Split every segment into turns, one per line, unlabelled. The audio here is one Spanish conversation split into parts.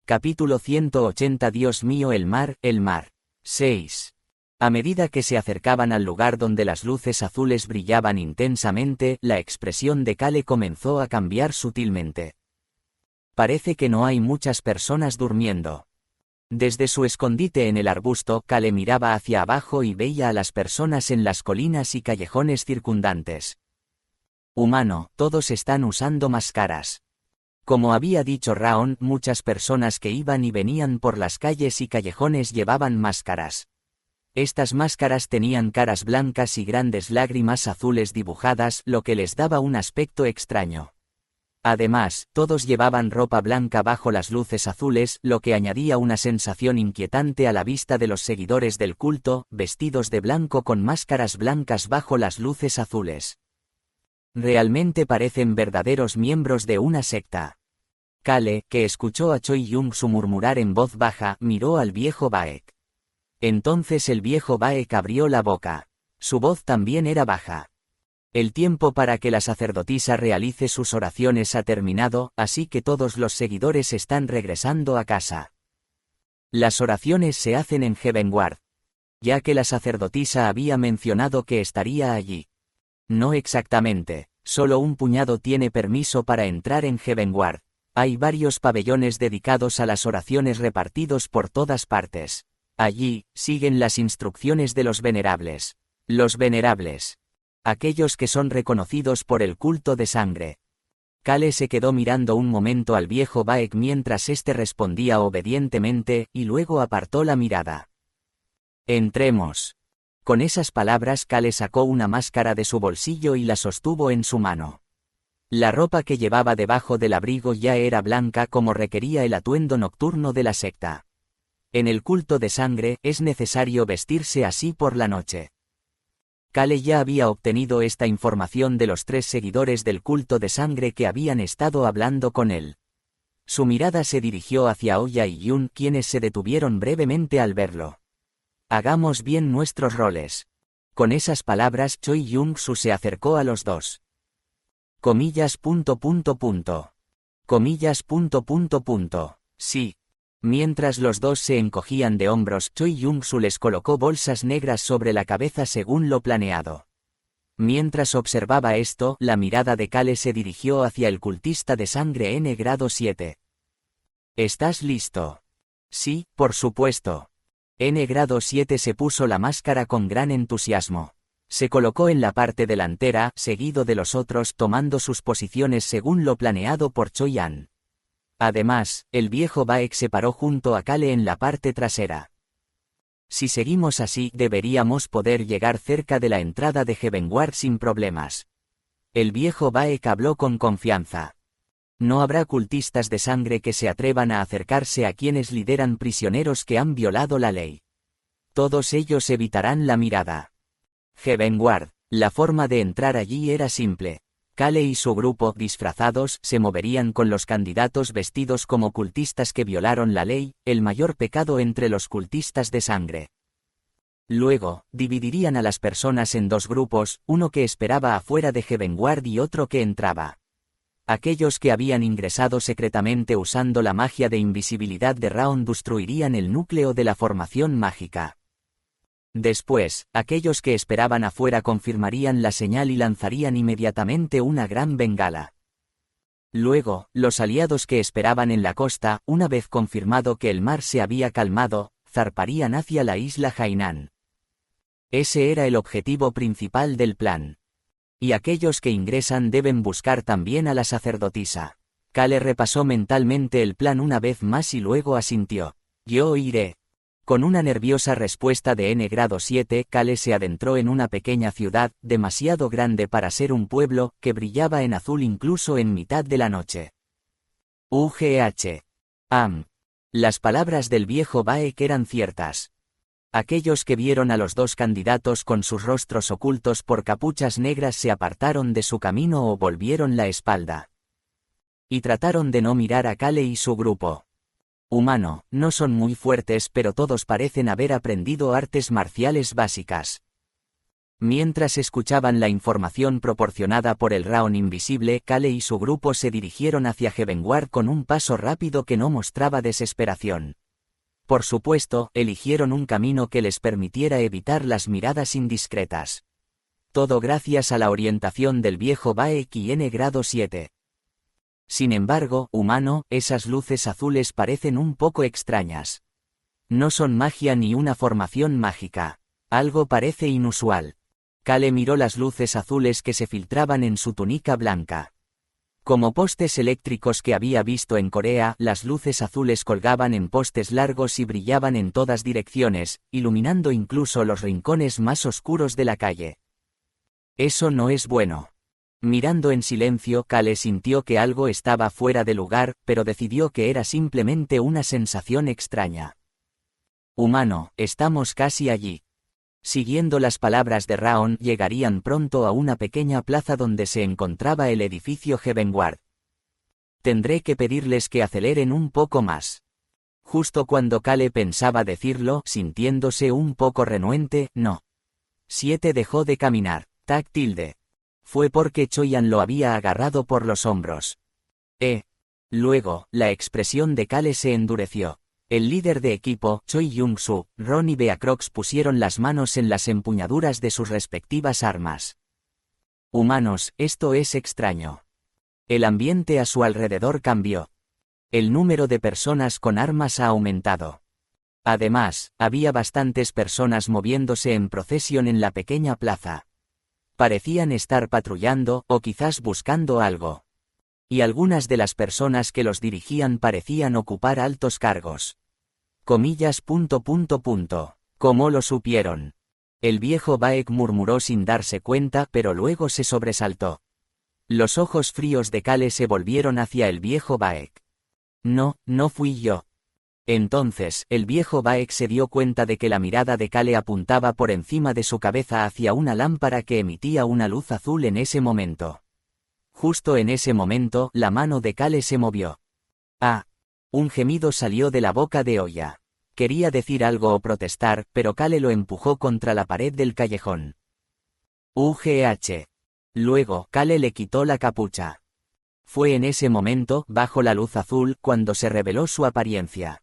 Capítulo 180. Dios mío, el mar, el mar. 6. A medida que se acercaban al lugar donde las luces azules brillaban intensamente, la expresión de Kale comenzó a cambiar sutilmente. Parece que no hay muchas personas durmiendo. Desde su escondite en el arbusto, Kale miraba hacia abajo y veía a las personas en las colinas y callejones circundantes. Humano, todos están usando máscaras. Como había dicho Raon, muchas personas que iban y venían por las calles y callejones llevaban máscaras. Estas máscaras tenían caras blancas y grandes lágrimas azules dibujadas, lo que les daba un aspecto extraño. Además, todos llevaban ropa blanca bajo las luces azules, lo que añadía una sensación inquietante a la vista de los seguidores del culto, vestidos de blanco con máscaras blancas bajo las luces azules. Realmente parecen verdaderos miembros de una secta. Kale, que escuchó a Choi Yong-su murmurar en voz baja, miró al viejo Baek. Entonces el viejo Baek abrió la boca. Su voz también era baja. El tiempo para que la sacerdotisa realice sus oraciones ha terminado, así que todos los seguidores están regresando a casa. Las oraciones se hacen en Heavenward, ya que la sacerdotisa había mencionado que estaría allí. No exactamente, solo un puñado tiene permiso para entrar en Heavenward. Hay varios pabellones dedicados a las oraciones repartidos por todas partes. Allí, siguen las instrucciones de los venerables. Los venerables. Aquellos que son reconocidos por el culto de sangre. Kale se quedó mirando un momento al viejo Baek mientras éste respondía obedientemente, y luego apartó la mirada. Entremos. Con esas palabras Kale sacó una máscara de su bolsillo y la sostuvo en su mano. La ropa que llevaba debajo del abrigo ya era blanca como requería el atuendo nocturno de la secta. En el culto de sangre es necesario vestirse así por la noche. Kale ya había obtenido esta información de los 3 seguidores del culto de sangre que habían estado hablando con él. Su mirada se dirigió hacia Oya y Yun, quienes se detuvieron brevemente al verlo. Hagamos bien nuestros roles. Con esas palabras Choi Yong-su se acercó a los dos. Comillas. Comillas. Sí. Mientras los dos se encogían de hombros, Choi Yong-su les colocó bolsas negras sobre la cabeza según lo planeado. Mientras observaba esto, la mirada de Kale se dirigió hacia el cultista de sangre N grado 7. ¿Estás listo? Sí, por supuesto. N grado 7 se puso la máscara con gran entusiasmo. Se colocó en la parte delantera, seguido de los otros, tomando sus posiciones según lo planeado por Choi An. Además, el viejo Baek se paró junto a Kale en la parte trasera. Si seguimos así, deberíamos poder llegar cerca de la entrada de Heavenward sin problemas. El viejo Baek habló con confianza. No habrá cultistas de sangre que se atrevan a acercarse a quienes lideran prisioneros que han violado la ley. Todos ellos evitarán la mirada. Heavenward. La forma de entrar allí era simple. Kale y su grupo, disfrazados, se moverían con los candidatos vestidos como cultistas que violaron la ley, el mayor pecado entre los cultistas de sangre. Luego, dividirían a las personas en 2 grupos, uno que esperaba afuera de Heavenward y otro que entraba. Aquellos que habían ingresado secretamente usando la magia de invisibilidad de Raon destruirían el núcleo de la formación mágica. Después, aquellos que esperaban afuera confirmarían la señal y lanzarían inmediatamente una gran bengala. Luego, los aliados que esperaban en la costa, una vez confirmado que el mar se había calmado, zarparían hacia la isla Hainan. Ese era el objetivo principal del plan. Y aquellos que ingresan deben buscar también a la sacerdotisa. Kale repasó mentalmente el plan una vez más y luego asintió. Yo iré. Con una nerviosa respuesta de N grado 7, Kale se adentró en una pequeña ciudad, demasiado grande para ser un pueblo, que brillaba en azul incluso en mitad de la noche. Las palabras del viejo Baek eran ciertas. Aquellos que vieron a los 2 candidatos con sus rostros ocultos por capuchas negras se apartaron de su camino o volvieron la espalda. Y trataron de no mirar a Kale y su grupo. Humano, no son muy fuertes pero todos parecen haber aprendido artes marciales básicas. Mientras escuchaban la información proporcionada por el Raon invisible, Kale y su grupo se dirigieron hacia Heavenward con un paso rápido que no mostraba desesperación. Por supuesto, eligieron un camino que les permitiera evitar las miradas indiscretas. Todo gracias a la orientación del viejo Baek y N grado 7. Sin embargo, humano, esas luces azules parecen un poco extrañas. No son magia ni una formación mágica. Algo parece inusual. Kale miró las luces azules que se filtraban en su túnica blanca. Como postes eléctricos que había visto en Corea, las luces azules colgaban en postes largos y brillaban en todas direcciones, iluminando incluso los rincones más oscuros de la calle. Eso no es bueno. Mirando en silencio, Kale sintió que algo estaba fuera de lugar, pero decidió que era simplemente una sensación extraña. Humano, estamos casi allí. Siguiendo las palabras de Raon, llegarían pronto a una pequeña plaza donde se encontraba el edificio Heavenward. Tendré que pedirles que aceleren un poco más. Justo cuando Kale pensaba decirlo, sintiéndose un poco renuente, no. 7 dejó de caminar. Tag tilde. Fue porque Choyan lo había agarrado por los hombros. Luego, la expresión de Kale se endureció. El líder de equipo, Choi Young-soo, Ron y Beacrox pusieron las manos en las empuñaduras de sus respectivas armas. Humanos, esto es extraño. El ambiente a su alrededor cambió. El número de personas con armas ha aumentado. Además, había bastantes personas moviéndose en procesión en la pequeña plaza. Parecían estar patrullando, o quizás buscando algo. Y algunas de las personas que los dirigían parecían ocupar altos cargos. Comillas. ¿Cómo lo supieron? El viejo Baek murmuró sin darse cuenta, pero luego se sobresaltó. Los ojos fríos de Kale se volvieron hacia el viejo Baek. No, no fui yo. Entonces, el viejo Baek se dio cuenta de que la mirada de Kale apuntaba por encima de su cabeza hacia una lámpara que emitía una luz azul en ese momento. Justo en ese momento, la mano de Kale se movió. ¡Ah! Un gemido salió de la boca de Oya. Quería decir algo o protestar, pero Kale lo empujó contra la pared del callejón. Luego, Kale le quitó la capucha. Fue en ese momento, bajo la luz azul, cuando se reveló su apariencia.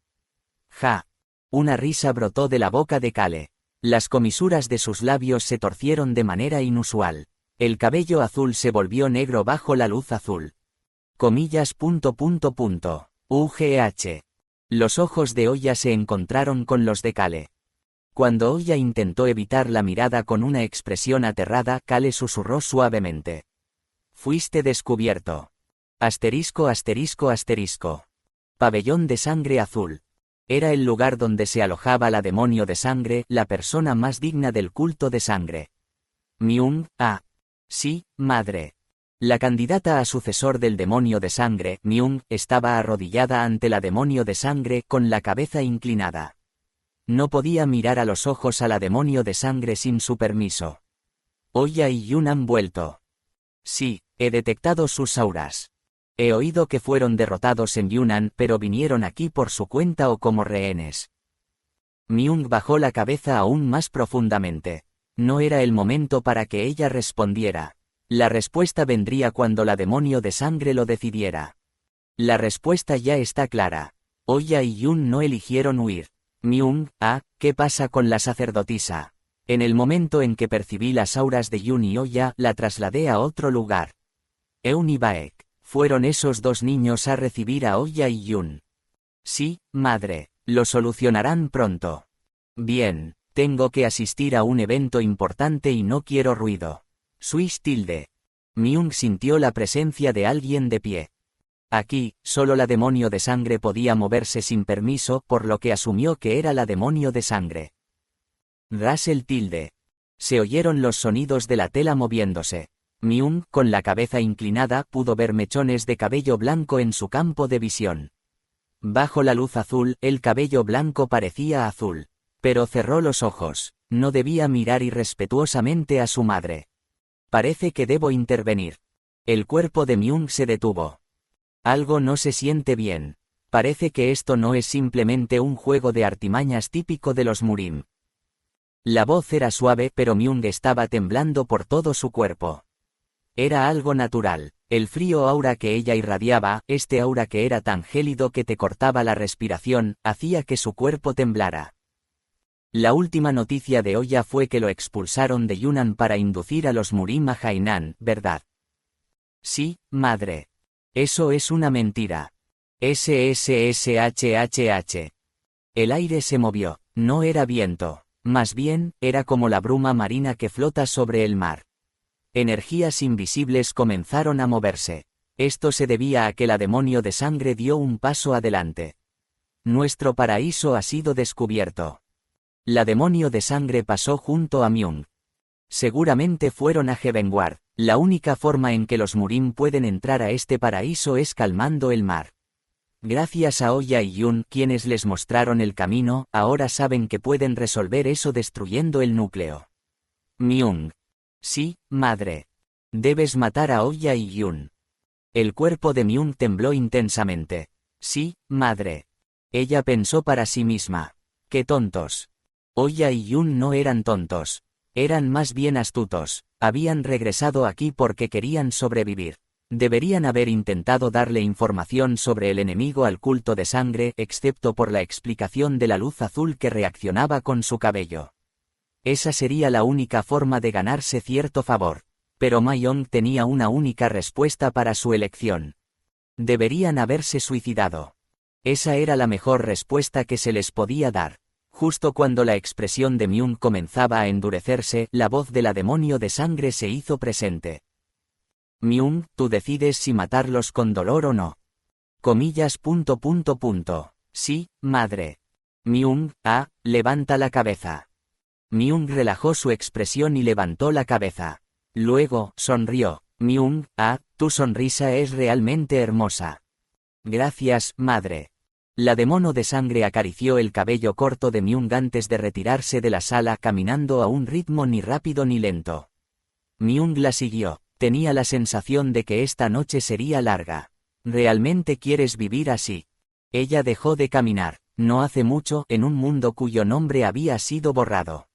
¡Ja! Una risa brotó de la boca de Kale. Las comisuras de sus labios se torcieron de manera inusual. El cabello azul se volvió negro bajo la luz azul. Comillas. Los ojos de Oya se encontraron con los de Kale. Cuando Oya intentó evitar la mirada con una expresión aterrada, Kale susurró suavemente. Fuiste descubierto. *****. Pabellón de sangre azul. Era el lugar donde se alojaba la demonio de sangre, la persona más digna del culto de sangre. Myung, sí, madre. La candidata a sucesor del demonio de sangre, Myung, estaba arrodillada ante la demonio de sangre con la cabeza inclinada. No podía mirar a los ojos a la demonio de sangre sin su permiso. Oya y Yun han vuelto. Sí, he detectado sus auras. He oído que fueron derrotados en Yunnan, pero vinieron aquí por su cuenta o como rehenes. Myung bajó la cabeza aún más profundamente. No era el momento para que ella respondiera. La respuesta vendría cuando la demonio de sangre lo decidiera. La respuesta ya está clara. Oya y Yun no eligieron huir. Myung, ¿qué pasa con la sacerdotisa? En el momento en que percibí las auras de Yun y Oya, la trasladé a otro lugar. Eun y Baek. Fueron esos dos niños a recibir a Oya y Yun. Sí, madre, lo solucionarán pronto. Bien, tengo que asistir a un evento importante y no quiero ruido. Suis tilde. Myung sintió la presencia de alguien de pie. Aquí, solo la demonio de sangre podía moverse sin permiso, por lo que asumió que era la demonio de sangre. Russell tilde. Se oyeron los sonidos de la tela moviéndose. Myung, con la cabeza inclinada, pudo ver mechones de cabello blanco en su campo de visión. Bajo la luz azul, el cabello blanco parecía azul. Pero cerró los ojos. No debía mirar irrespetuosamente a su madre. Parece que debo intervenir. El cuerpo de Myung se detuvo. Algo no se siente bien. Parece que esto no es simplemente un juego de artimañas típico de los Murim. La voz era suave pero Myung estaba temblando por todo su cuerpo. Era algo natural, el frío aura que ella irradiaba, este aura que era tan gélido que te cortaba la respiración, hacía que su cuerpo temblara. La última noticia de Oya fue que lo expulsaron de Yunnan para inducir a los Murim a Hainan, ¿verdad? Sí, madre. Eso es una mentira. SSSHHH. El aire se movió, no era viento, más bien, era como la bruma marina que flota sobre el mar. Energías invisibles comenzaron a moverse. Esto se debía a que la demonio de sangre dio un paso adelante. Nuestro paraíso ha sido descubierto. La demonio de sangre pasó junto a Myung. Seguramente fueron a Heavenward. La única forma en que los Murim pueden entrar a este paraíso es calmando el mar. Gracias a Oya y Yun, quienes les mostraron el camino, ahora saben que pueden resolver eso destruyendo el núcleo. Myung. Sí, madre. Debes matar a Oya y Yun. El cuerpo de Myung tembló intensamente. Sí, madre. Ella pensó para sí misma. ¡Qué tontos! Oya y Yun no eran tontos. Eran más bien astutos. Habían regresado aquí porque querían sobrevivir. Deberían haber intentado darle información sobre el enemigo al culto de sangre, excepto por la explicación de la luz azul que reaccionaba con su cabello. Esa sería la única forma de ganarse cierto favor. Pero Mayong tenía una única respuesta para su elección. Deberían haberse suicidado. Esa era la mejor respuesta que se les podía dar. Justo cuando la expresión de Myung comenzaba a endurecerse, la voz de la demonio de sangre se hizo presente. Myung, tú decides si matarlos con dolor o no. Comillas. Sí, madre. Myung, levanta la cabeza. Myung relajó su expresión y levantó la cabeza. Luego, sonrió. Myung, tu sonrisa es realmente hermosa. Gracias, madre. La demonio de sangre acarició el cabello corto de Myung antes de retirarse de la sala caminando a un ritmo ni rápido ni lento. Myung la siguió. Tenía la sensación de que esta noche sería larga. ¿Realmente quieres vivir así? Ella dejó de caminar, no hace mucho, en un mundo cuyo nombre había sido borrado.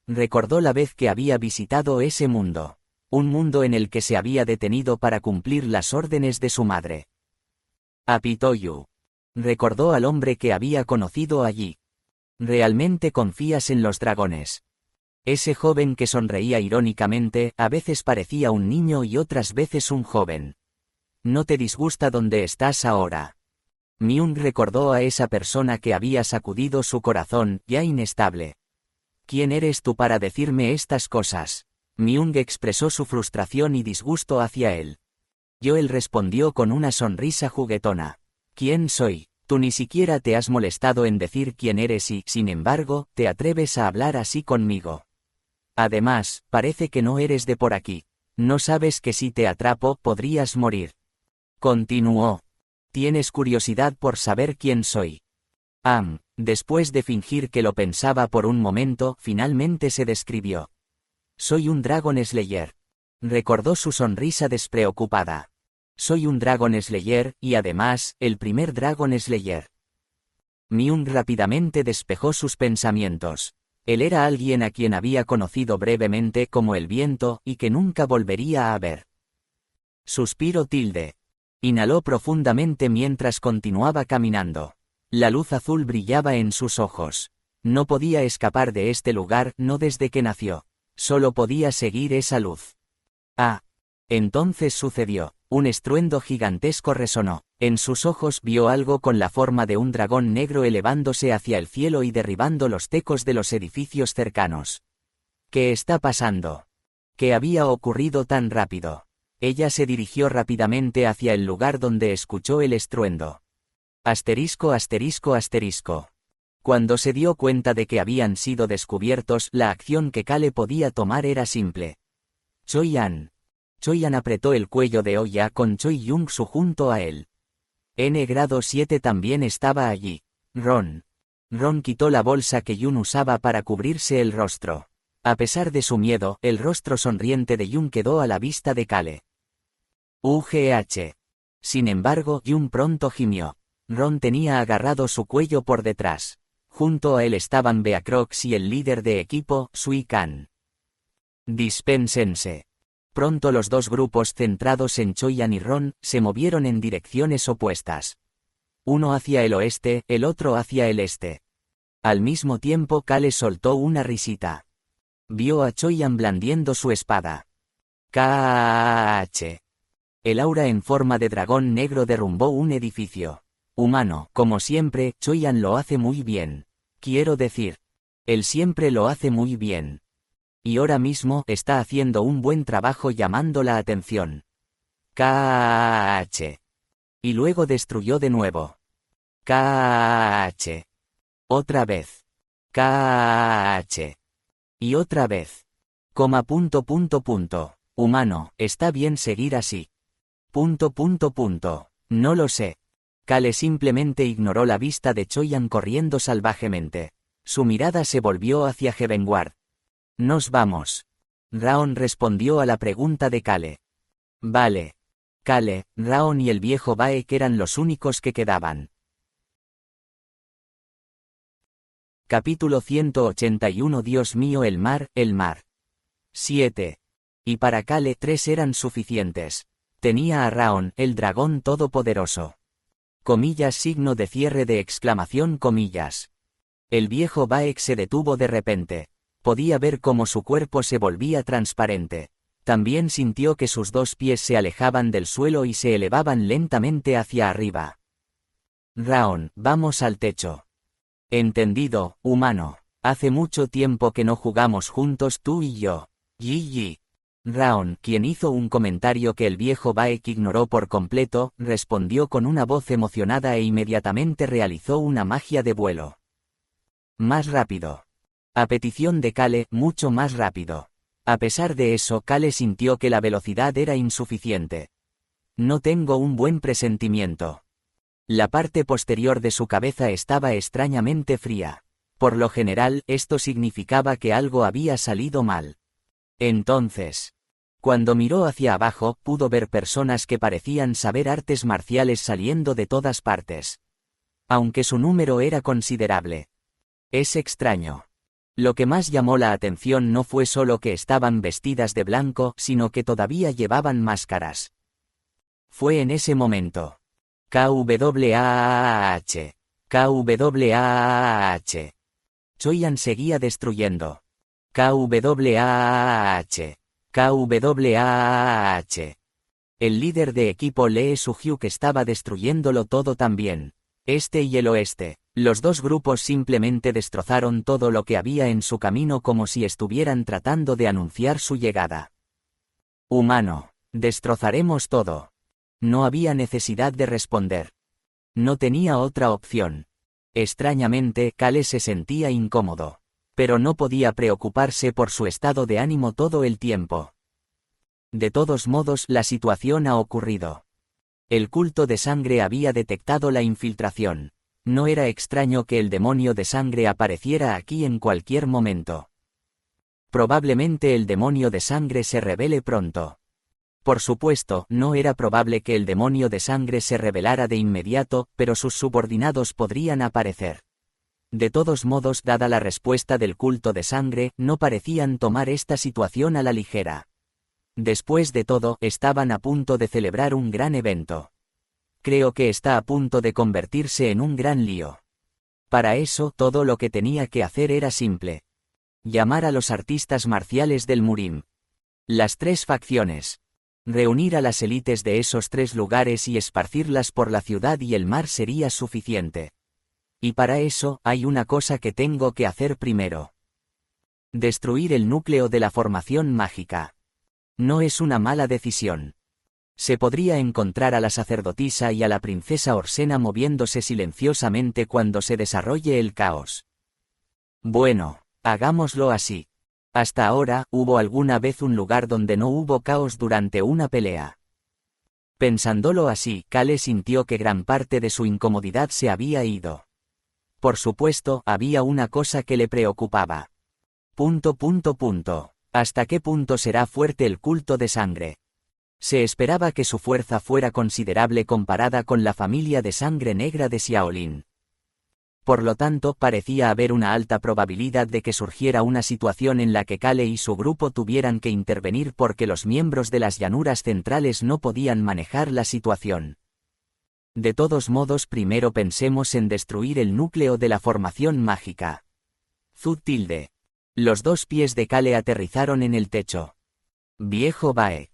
Recordó la vez que había visitado ese mundo. Un mundo en el que se había detenido para cumplir las órdenes de su madre. Apitoyu. Recordó al hombre que había conocido allí. ¿Realmente confías en los dragones? Ese joven que sonreía irónicamente, a veces parecía un niño y otras veces un joven. ¿No te disgusta donde estás ahora? Myung recordó a esa persona que había sacudido su corazón, ya inestable. ¿Quién eres tú para decirme estas cosas? Myung expresó su frustración y disgusto hacia él. Él respondió con una sonrisa juguetona. ¿Quién soy? Tú ni siquiera te has molestado en decir quién eres y, sin embargo, te atreves a hablar así conmigo. Además, parece que no eres de por aquí. ¿No sabes que si te atrapo, podrías morir? Continuó. ¿Tienes curiosidad por saber quién soy? Después de fingir que lo pensaba por un momento, finalmente se describió. Soy un Dragon Slayer. Recordó su sonrisa despreocupada. Soy un Dragon Slayer, y además, el primer Dragon Slayer. Myung rápidamente despejó sus pensamientos. Él era alguien a quien había conocido brevemente como el viento, y que nunca volvería a ver. Suspiro. Inhaló profundamente mientras continuaba caminando. La luz azul brillaba en sus ojos. No podía escapar de este lugar, no desde que nació. Solo podía seguir esa luz. Entonces sucedió. Un estruendo gigantesco resonó. En sus ojos vio algo con la forma de un dragón negro elevándose hacia el cielo y derribando los tecos de los edificios cercanos. ¿Qué está pasando? ¿Qué había ocurrido tan rápido? Ella se dirigió rápidamente hacia el lugar donde escuchó el estruendo. ********. Cuando se dio cuenta de que habían sido descubiertos, la acción que Kale podía tomar era simple. Choi-an apretó el cuello de Oya con Choi Yong-su junto a él. N-grado 7 también estaba allí. Ron quitó la bolsa que Yun usaba para cubrirse el rostro. A pesar de su miedo, el rostro sonriente de Yun quedó a la vista de Kale. Sin embargo, Yun pronto gimió. Ron tenía agarrado su cuello por detrás. Junto a él estaban Beacrox y el líder de equipo, Sui Khan. Dispénsense. Pronto los dos grupos centrados en Choyan y Ron se movieron en direcciones opuestas. Uno hacia el oeste, el otro hacia el este. Al mismo tiempo Kale soltó una risita. Vio a Choyan blandiendo su espada. KH. El aura en forma de dragón negro derrumbó un edificio. Humano, como siempre, Choyan lo hace muy bien. Quiero decir, él siempre lo hace muy bien. Y ahora mismo está haciendo un buen trabajo llamando la atención. KH. Y luego destruyó de nuevo. KH. Otra vez. KH. Y otra vez. Humano, está bien seguir así. No lo sé. Kale simplemente ignoró la vista de Choyan corriendo salvajemente. Su mirada se volvió hacia Heavenward. Nos vamos. Raon respondió a la pregunta de Kale. Vale. Kale, Raon y el viejo Baek eran los únicos que quedaban. Capítulo 181. Dios mío, el mar. 7. Y para Kale 3 eran suficientes. Tenía a Raon, el dragón todopoderoso. Comillas, signo de cierre de exclamación, comillas. El viejo Baek se detuvo de repente. Podía ver cómo su cuerpo se volvía transparente. También sintió que sus dos pies se alejaban del suelo y se elevaban lentamente hacia arriba. Raon, vamos al techo. Entendido, humano. Hace mucho tiempo que no jugamos juntos tú y yo. Yi. Raon, quien hizo un comentario que el viejo Baek ignoró por completo, respondió con una voz emocionada e inmediatamente realizó una magia de vuelo. Más rápido. A petición de Kale, mucho más rápido. A pesar de eso, Kale sintió que la velocidad era insuficiente. No tengo un buen presentimiento. La parte posterior de su cabeza estaba extrañamente fría. Por lo general, esto significaba que algo había salido mal. Entonces, cuando miró hacia abajo, pudo ver personas que parecían saber artes marciales saliendo de todas partes. Aunque su número era considerable. Es extraño. Lo que más llamó la atención no fue solo que estaban vestidas de blanco, sino que todavía llevaban máscaras. Fue en ese momento. KWAAH. KWAAH. Choyan seguía destruyendo. KWAAH. KWAAH. El líder de equipo Lee Su-hyuk estaba destruyéndolo todo también. Este y el oeste. Los dos grupos simplemente destrozaron todo lo que había en su camino como si estuvieran tratando de anunciar su llegada. Humano. Destrozaremos todo. No había necesidad de responder. No tenía otra opción. Extrañamente, Kale se sentía incómodo. Pero no podía preocuparse por su estado de ánimo todo el tiempo. De todos modos, la situación ha ocurrido. El culto de sangre había detectado la infiltración. No era extraño que el demonio de sangre apareciera aquí en cualquier momento. Probablemente el demonio de sangre se revele pronto. Por supuesto, no era probable que el demonio de sangre se revelara de inmediato, pero sus subordinados podrían aparecer. De todos modos, dada la respuesta del culto de sangre, no parecían tomar esta situación a la ligera. Después de todo, estaban a punto de celebrar un gran evento. Creo que está a punto de convertirse en un gran lío. Para eso, todo lo que tenía que hacer era simple. Llamar a los artistas marciales del Murim. Las 3 facciones. Reunir a las élites de esos 3 lugares y esparcirlas por la ciudad y el mar sería suficiente. Y para eso, hay una cosa que tengo que hacer primero. Destruir el núcleo de la formación mágica. No es una mala decisión. Se podría encontrar a la sacerdotisa y a la princesa Orsena moviéndose silenciosamente cuando se desarrolle el caos. Bueno, hagámoslo así. Hasta ahora, ¿hubo alguna vez un lugar donde no hubo caos durante una pelea? Pensándolo así, Kale sintió que gran parte de su incomodidad se había ido. Por supuesto, había una cosa que le preocupaba. ¿Hasta qué punto será fuerte el culto de sangre? Se esperaba que su fuerza fuera considerable comparada con la familia de sangre negra de Xiaolin. Por lo tanto, parecía haber una alta probabilidad de que surgiera una situación en la que Kale y su grupo tuvieran que intervenir porque los miembros de las llanuras centrales no podían manejar la situación. De todos modos, primero pensemos en destruir el núcleo de la formación mágica. Tilde. Los 2 pies de Kale aterrizaron en el techo. Viejo Baek.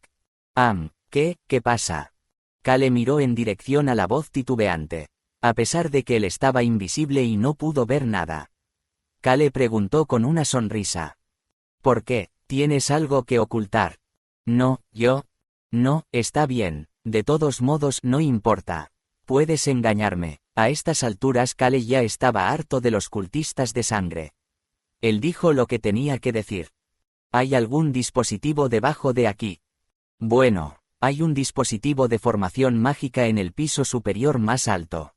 ¿Qué pasa? Kale miró en dirección a la voz titubeante. A pesar de que él estaba invisible y no pudo ver nada. Kale preguntó con una sonrisa. ¿Por qué? ¿Tienes algo que ocultar? No, yo. No, está bien, de todos modos no importa. Puedes engañarme. A estas alturas Kale ya estaba harto de los cultistas de sangre. Él dijo lo que tenía que decir. ¿Hay algún dispositivo debajo de aquí? Bueno, hay un dispositivo de formación mágica en el piso superior más alto.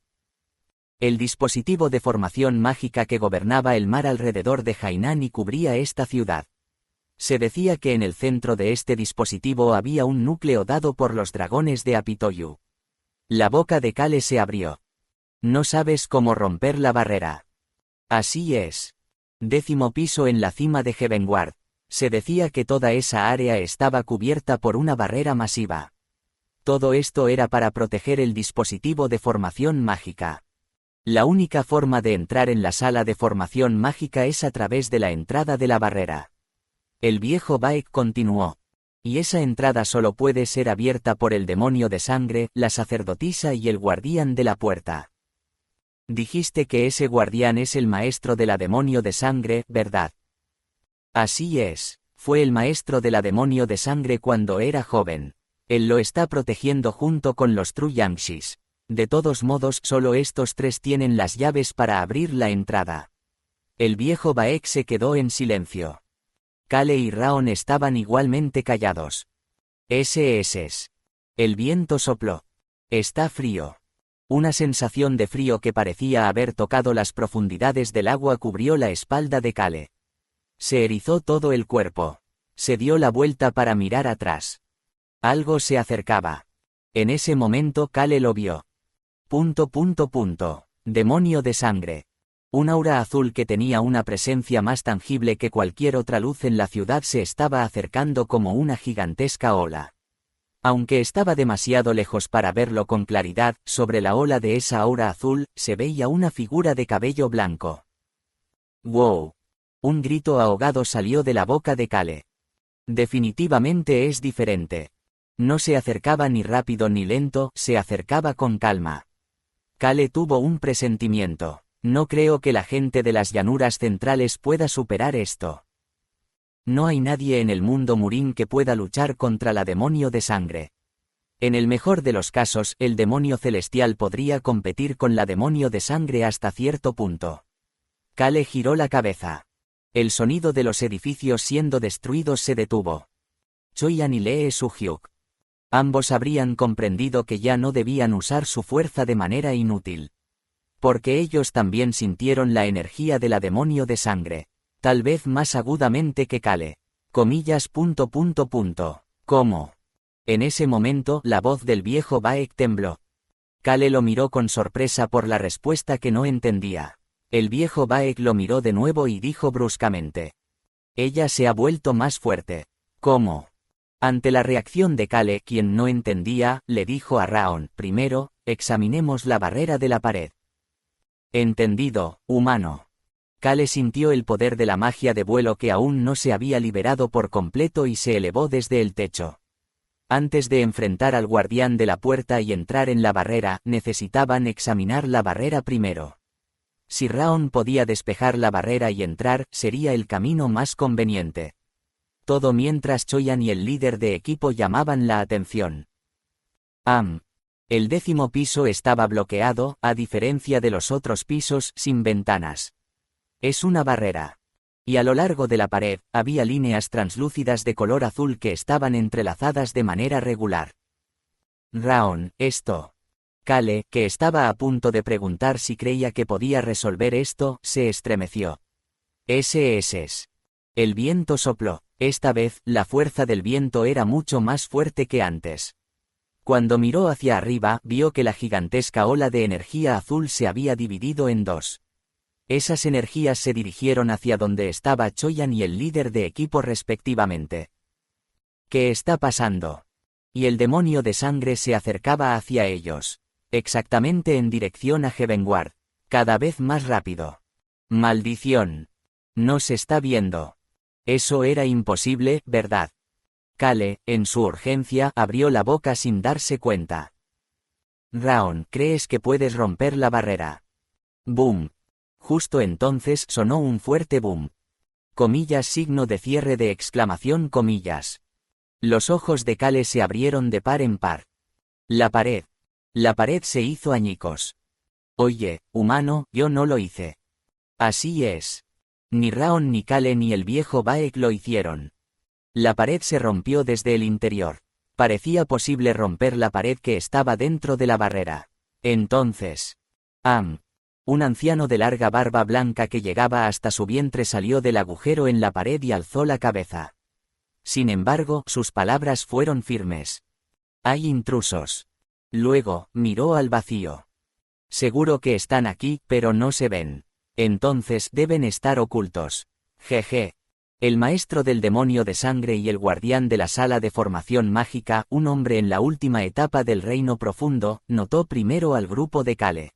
El dispositivo de formación mágica que gobernaba el mar alrededor de Hainan y cubría esta ciudad. Se decía que en el centro de este dispositivo había un núcleo dado por los dragones de Apitoyu. La boca de Kale se abrió. No sabes cómo romper la barrera. Así es. 10º piso en la cima de Heavenward. Se decía que toda esa área estaba cubierta por una barrera masiva. Todo esto era para proteger el dispositivo de formación mágica. La única forma de entrar en la sala de formación mágica es a través de la entrada de la barrera. El viejo Baek continuó. Y esa entrada solo puede ser abierta por el demonio de sangre, la sacerdotisa y el guardián de la puerta. Dijiste que ese guardián es el maestro de la demonio de sangre, ¿verdad? Así es, fue el maestro de la demonio de sangre cuando era joven. Él lo está protegiendo junto con los True Yangshis. De todos modos, solo estos 3 tienen las llaves para abrir la entrada. El viejo Baek se quedó en silencio. Kale y Raon estaban igualmente callados. Es. El viento sopló. Está frío. Una sensación de frío que parecía haber tocado las profundidades del agua cubrió la espalda de Kale. Se erizó todo el cuerpo. Se dio la vuelta para mirar atrás. Algo se acercaba. En ese momento Kale lo vio. Demonio de sangre. Un aura azul que tenía una presencia más tangible que cualquier otra luz en la ciudad se estaba acercando como una gigantesca ola. Aunque estaba demasiado lejos para verlo con claridad, sobre la ola de esa aura azul, se veía una figura de cabello blanco. ¡Wow! Un grito ahogado salió de la boca de Kale. Definitivamente es diferente. No se acercaba ni rápido ni lento, se acercaba con calma. Kale tuvo un presentimiento. No creo que la gente de las llanuras centrales pueda superar esto. No hay nadie en el mundo Murin que pueda luchar contra la demonio de sangre. En el mejor de los casos, el demonio celestial podría competir con la demonio de sangre hasta cierto punto. Kale giró la cabeza. El sonido de los edificios siendo destruidos se detuvo. Choyan y Lee Suhyuk. Ambos habrían comprendido que ya no debían usar su fuerza de manera inútil. Porque ellos también sintieron la energía de la demonio de sangre. Tal vez más agudamente que Kale. ¿Cómo? En ese momento, la voz del viejo Baek tembló. Kale lo miró con sorpresa por la respuesta que no entendía. El viejo Baek lo miró de nuevo y dijo bruscamente. Ella se ha vuelto más fuerte. ¿Cómo? Ante la reacción de Kale, quien no entendía, le dijo a Raon, primero, examinemos la barrera de la pared. Entendido, humano. Kale sintió el poder de la magia de vuelo que aún no se había liberado por completo y se elevó desde el techo. Antes de enfrentar al guardián de la puerta y entrar en la barrera, necesitaban examinar la barrera primero. Si Raon podía despejar la barrera y entrar, sería el camino más conveniente. Todo mientras Choyan y el líder de equipo llamaban la atención. El 10º piso estaba bloqueado, a diferencia de los otros pisos, sin ventanas. Es una barrera. Y a lo largo de la pared, había líneas translúcidas de color azul que estaban entrelazadas de manera regular. Raon, esto. Kale, que estaba a punto de preguntar si creía que podía resolver esto, se estremeció. Es. El viento sopló. Esta vez, la fuerza del viento era mucho más fuerte que antes. Cuando miró hacia arriba, vio que la gigantesca ola de energía azul se había dividido en 2. Esas energías se dirigieron hacia donde estaba Choyan y el líder de equipo respectivamente. ¿Qué está pasando? Y el demonio de sangre se acercaba hacia ellos. Exactamente en dirección a Heavenward. Cada vez más rápido. ¡Maldición! No se está viendo. Eso era imposible, ¿verdad? Kale, en su urgencia, abrió la boca sin darse cuenta. Raon, ¿crees que puedes romper la barrera? ¡Boom! Justo entonces sonó un fuerte boom. Comillas, signo de cierre de exclamación, comillas. Los ojos de Kale se abrieron de par en par. La pared se hizo añicos. Oye, humano, yo no lo hice. Así es. Ni Raon ni Kale ni el viejo Baek lo hicieron. La pared se rompió desde el interior. Parecía posible romper la pared que estaba dentro de la barrera. Entonces, un anciano de larga barba blanca que llegaba hasta su vientre salió del agujero en la pared y alzó la cabeza. Sin embargo, sus palabras fueron firmes. Hay intrusos. Luego, miró al vacío. Seguro que están aquí, pero no se ven. Entonces deben estar ocultos. Jeje. El maestro del demonio de sangre y el guardián de la sala de formación mágica, un hombre en la última etapa del reino profundo, notó primero al grupo de Kale.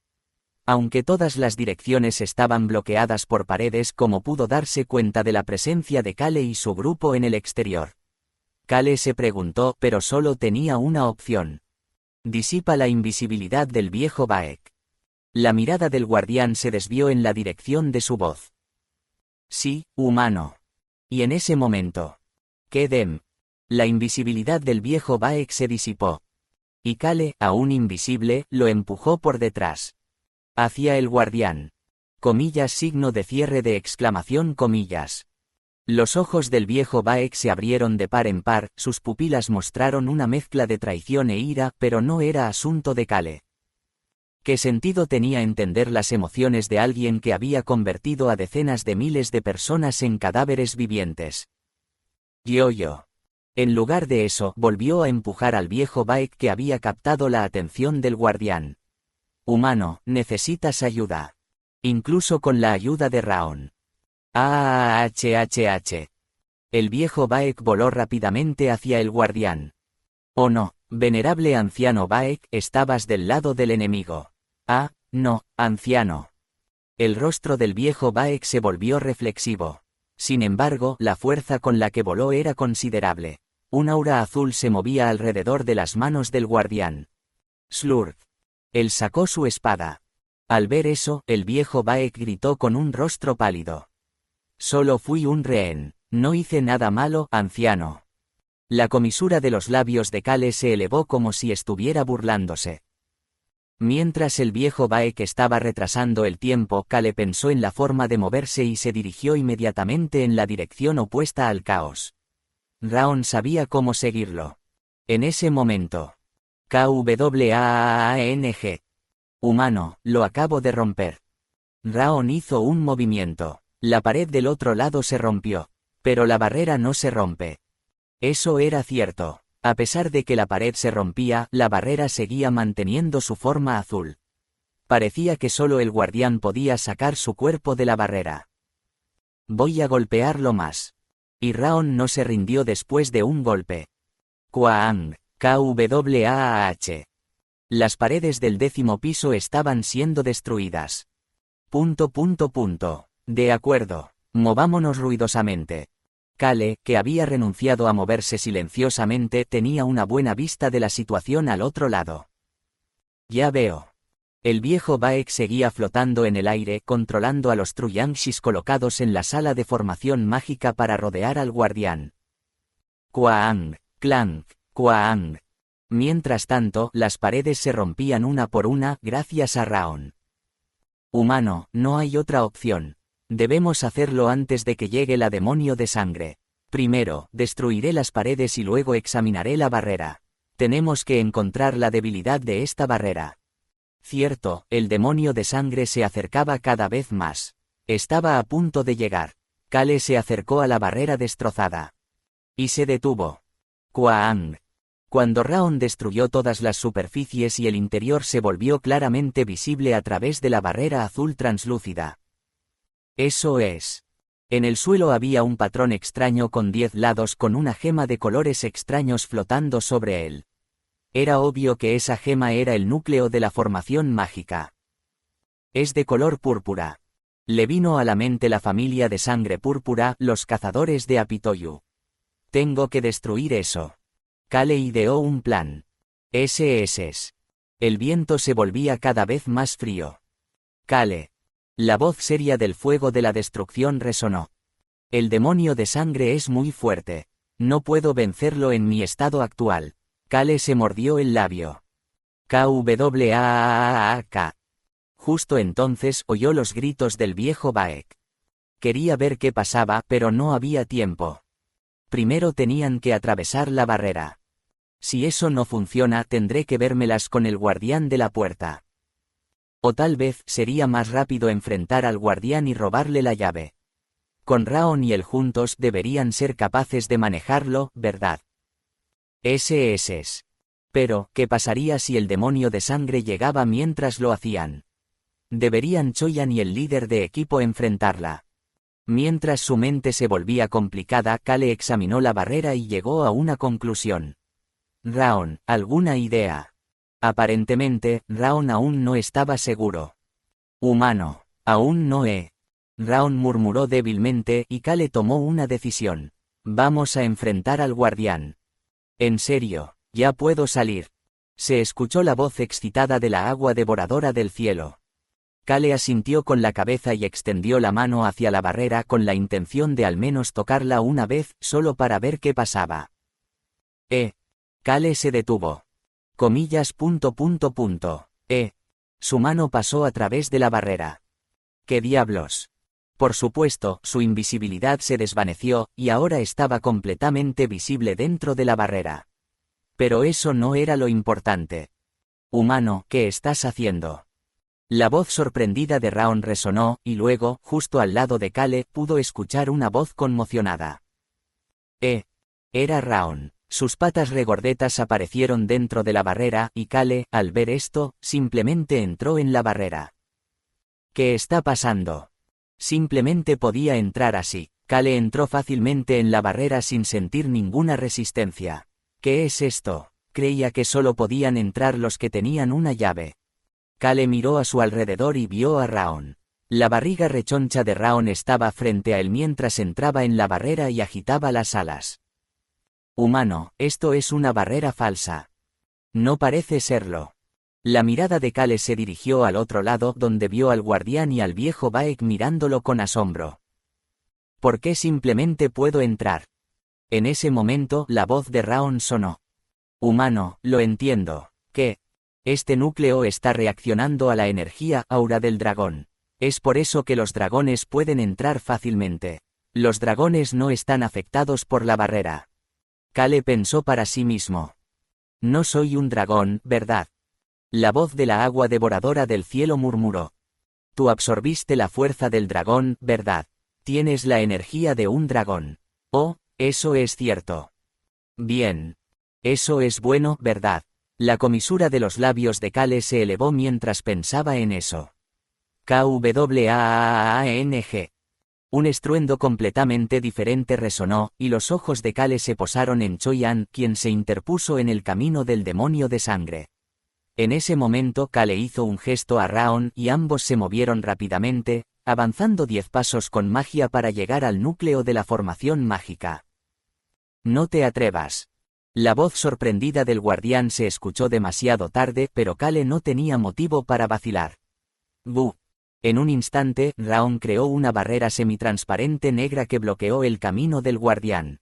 Aunque todas las direcciones estaban bloqueadas por paredes, como pudo darse cuenta de la presencia de Kale y su grupo en el exterior. Kale se preguntó, pero solo tenía una opción. Disipa la invisibilidad del viejo Baek. La mirada del guardián se desvió en la dirección de su voz. Sí, humano. Y en ese momento, Kedem. La invisibilidad del viejo Baek se disipó. Y Kale, aún invisible, lo empujó por detrás. Hacia el guardián. Comillas, signo de cierre de exclamación, comillas. Los ojos del viejo Baek se abrieron de par en par, sus pupilas mostraron una mezcla de traición e ira, pero no era asunto de Kale. ¿Qué sentido tenía entender las emociones de alguien que había convertido a decenas de miles de personas en cadáveres vivientes? Yo. En lugar de eso, volvió a empujar al viejo Baek que había captado la atención del guardián. Humano, necesitas ayuda. Incluso con la ayuda de Raon. El viejo Baek voló rápidamente hacia el guardián. Oh no, venerable anciano Baek, estabas del lado del enemigo. Ah, no, anciano. El rostro del viejo Baek se volvió reflexivo. Sin embargo, la fuerza con la que voló era considerable. Un aura azul se movía alrededor de las manos del guardián. Slurp. Él sacó su espada. Al ver eso, el viejo Baek gritó con un rostro pálido. Solo fui un rehén, no hice nada malo, anciano. La comisura de los labios de Kale se elevó como si estuviera burlándose. Mientras el viejo Baek estaba retrasando el tiempo, Kale pensó en la forma de moverse y se dirigió inmediatamente en la dirección opuesta al caos. Raon sabía cómo seguirlo. En ese momento. KWAANG. Humano, lo acabo de romper. Raon hizo un movimiento. La pared del otro lado se rompió. Pero la barrera no se rompe. Eso era cierto. A pesar de que la pared se rompía, la barrera seguía manteniendo su forma azul. Parecía que solo el guardián podía sacar su cuerpo de la barrera. Voy a golpearlo más. Y Raon no se rindió después de un golpe. Kwaang. KWAAH. Las paredes del 10º piso estaban siendo destruidas. De acuerdo. Movámonos ruidosamente. Kale, que había renunciado a moverse silenciosamente, tenía una buena vista de la situación al otro lado. Ya veo. El viejo Baek seguía flotando en el aire, controlando a los Truyanshis colocados en la sala de formación mágica para rodear al guardián. Kwaang, clank. Kwaang. Mientras tanto, las paredes se rompían una por una, gracias a Raon. Humano, no hay otra opción. Debemos hacerlo antes de que llegue la demonio de sangre. Primero, destruiré las paredes y luego examinaré la barrera. Tenemos que encontrar la debilidad de esta barrera. Cierto, el demonio de sangre se acercaba cada vez más. Estaba a punto de llegar. Kale se acercó a la barrera destrozada. Y se detuvo. Kwaang. Cuando Raon destruyó todas las superficies y el interior se volvió claramente visible a través de la barrera azul translúcida. Eso es. En el suelo había un patrón extraño con 10 lados con una gema de colores extraños flotando sobre él. Era obvio que esa gema era el núcleo de la formación mágica. Es de color púrpura. Le vino a la mente la familia de sangre púrpura, los cazadores de Apitoyu. Tengo que destruir eso. Kale ideó un plan. SS. El viento se volvía cada vez más frío. Kale. La voz seria del fuego de la destrucción resonó. El demonio de sangre es muy fuerte. No puedo vencerlo en mi estado actual. Kale se mordió el labio. KWAAAK. Justo entonces oyó los gritos del viejo Baek. Quería ver qué pasaba, pero no había tiempo. Primero tenían que atravesar la barrera. Si eso no funciona, tendré que vérmelas con el guardián de la puerta. O tal vez sería más rápido enfrentar al guardián y robarle la llave. Con Raon y él juntos deberían ser capaces de manejarlo, ¿verdad? SS. Pero, ¿qué pasaría si el demonio de sangre llegaba mientras lo hacían? Deberían Choyan y el líder de equipo enfrentarla. Mientras su mente se volvía complicada, Kale examinó la barrera y llegó a una conclusión. Raon, ¿alguna idea? Aparentemente, Raon aún no estaba seguro. Humano, aún no he. Raon murmuró débilmente y Kale tomó una decisión. Vamos a enfrentar al guardián. En serio, ya puedo salir. Se escuchó la voz excitada de la agua devoradora del cielo. Kale asintió con la cabeza y extendió la mano hacia la barrera con la intención de al menos tocarla una vez, solo para ver qué pasaba. Kale se detuvo. Comillas. Su mano pasó a través de la barrera. ¿Qué diablos? Por supuesto, su invisibilidad se desvaneció, y ahora estaba completamente visible dentro de la barrera. Pero eso no era lo importante. Humano, ¿qué estás haciendo? La voz sorprendida de Raon resonó, y luego, justo al lado de Kale, pudo escuchar una voz conmocionada. Era Raon. Sus patas regordetas aparecieron dentro de la barrera, y Kale, al ver esto, simplemente entró en la barrera. ¿Qué está pasando? Simplemente podía entrar así. Kale entró fácilmente en la barrera sin sentir ninguna resistencia. ¿Qué es esto? Creía que solo podían entrar los que tenían una llave. Kale miró a su alrededor y vio a Raon. La barriga rechoncha de Raon estaba frente a él mientras entraba en la barrera y agitaba las alas. Humano, esto es una barrera falsa. No parece serlo. La mirada de Kale se dirigió al otro lado donde vio al guardián y al viejo Baek mirándolo con asombro. ¿Por qué simplemente puedo entrar? En ese momento la voz de Raon sonó. Humano, lo entiendo. ¿Qué? Este núcleo está reaccionando a la energía aura del dragón. Es por eso que los dragones pueden entrar fácilmente. Los dragones no están afectados por la barrera. Kale pensó para sí mismo. No soy un dragón, ¿verdad? La voz de la agua devoradora del cielo murmuró. Tú absorbiste la fuerza del dragón, ¿verdad? Tienes la energía de un dragón. Oh, eso es cierto. Bien. Eso es bueno, ¿verdad? La comisura de los labios de Kale se elevó mientras pensaba en eso. KWAAANG. Un estruendo completamente diferente resonó, y los ojos de Kale se posaron en Choyan, quien se interpuso en el camino del demonio de sangre. En ese momento Kale hizo un gesto a Raon y ambos se movieron rápidamente, avanzando 10 pasos con magia para llegar al núcleo de la formación mágica. No te atrevas. La voz sorprendida del guardián se escuchó demasiado tarde, pero Kale no tenía motivo para vacilar. ¡Bu! En un instante, Raon creó una barrera semitransparente negra que bloqueó el camino del guardián.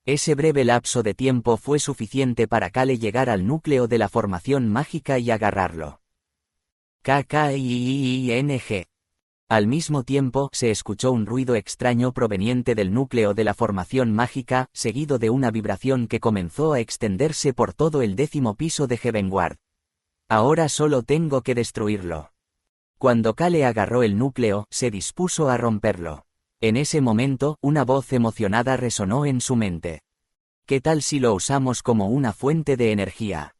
Ese breve lapso de tiempo fue suficiente para Kale llegar al núcleo de la formación mágica y agarrarlo. KKIING. Al mismo tiempo, se escuchó un ruido extraño proveniente del núcleo de la formación mágica, seguido de una vibración que comenzó a extenderse por todo el 10º piso de Heavenward. Ahora solo tengo que destruirlo. Cuando Kale agarró el núcleo, se dispuso a romperlo. En ese momento, una voz emocionada resonó en su mente. ¿Qué tal si lo usamos como una fuente de energía?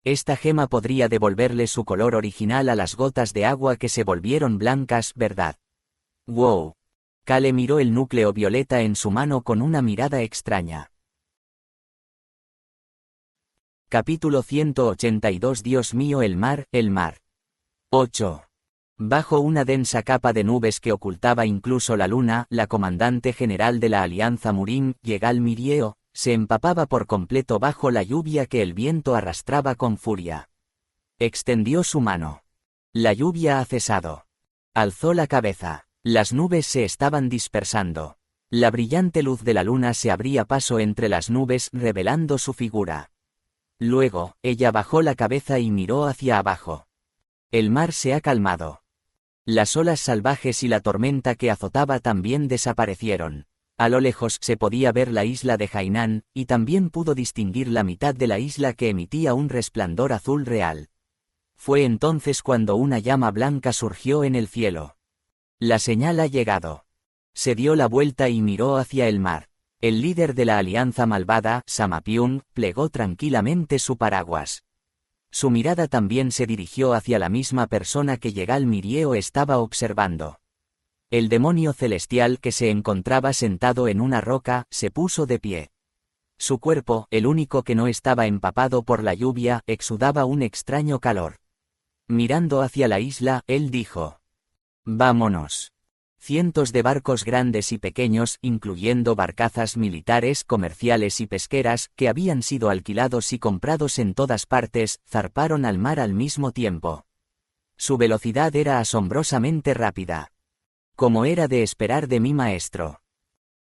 Esta gema podría devolverle su color original a las gotas de agua que se volvieron blancas, ¿verdad? Wow. Kale miró el núcleo violeta en su mano con una mirada extraña. Capítulo 182. Dios mío, el mar, el mar. 8. Bajo una densa capa de nubes que ocultaba incluso la luna, la comandante general de la Alianza Murim, Yegal Mirieo, se empapaba por completo bajo la lluvia que el viento arrastraba con furia. Extendió su mano. La lluvia ha cesado. Alzó la cabeza. Las nubes se estaban dispersando. La brillante luz de la luna se abría paso entre las nubes revelando su figura. Luego, ella bajó la cabeza y miró hacia abajo. El mar se ha calmado. Las olas salvajes y la tormenta que azotaba también desaparecieron. A lo lejos se podía ver la isla de Hainan, y también pudo distinguir la mitad de la isla que emitía un resplandor azul real. Fue entonces cuando una llama blanca surgió en el cielo. La señal ha llegado. Se dio la vuelta y miró hacia el mar. El líder de la alianza malvada, Samapiung, plegó tranquilamente su paraguas. Su mirada también se dirigió hacia la misma persona que Yegal Mirieo estaba observando. El demonio celestial que se encontraba sentado en una roca, se puso de pie. Su cuerpo, el único que no estaba empapado por la lluvia, exudaba un extraño calor. Mirando hacia la isla, él dijo: «Vámonos». Cientos de barcos grandes y pequeños, incluyendo barcazas militares, comerciales y pesqueras, que habían sido alquilados y comprados en todas partes, zarparon al mar al mismo tiempo. Su velocidad era asombrosamente rápida. Como era de esperar de mi maestro.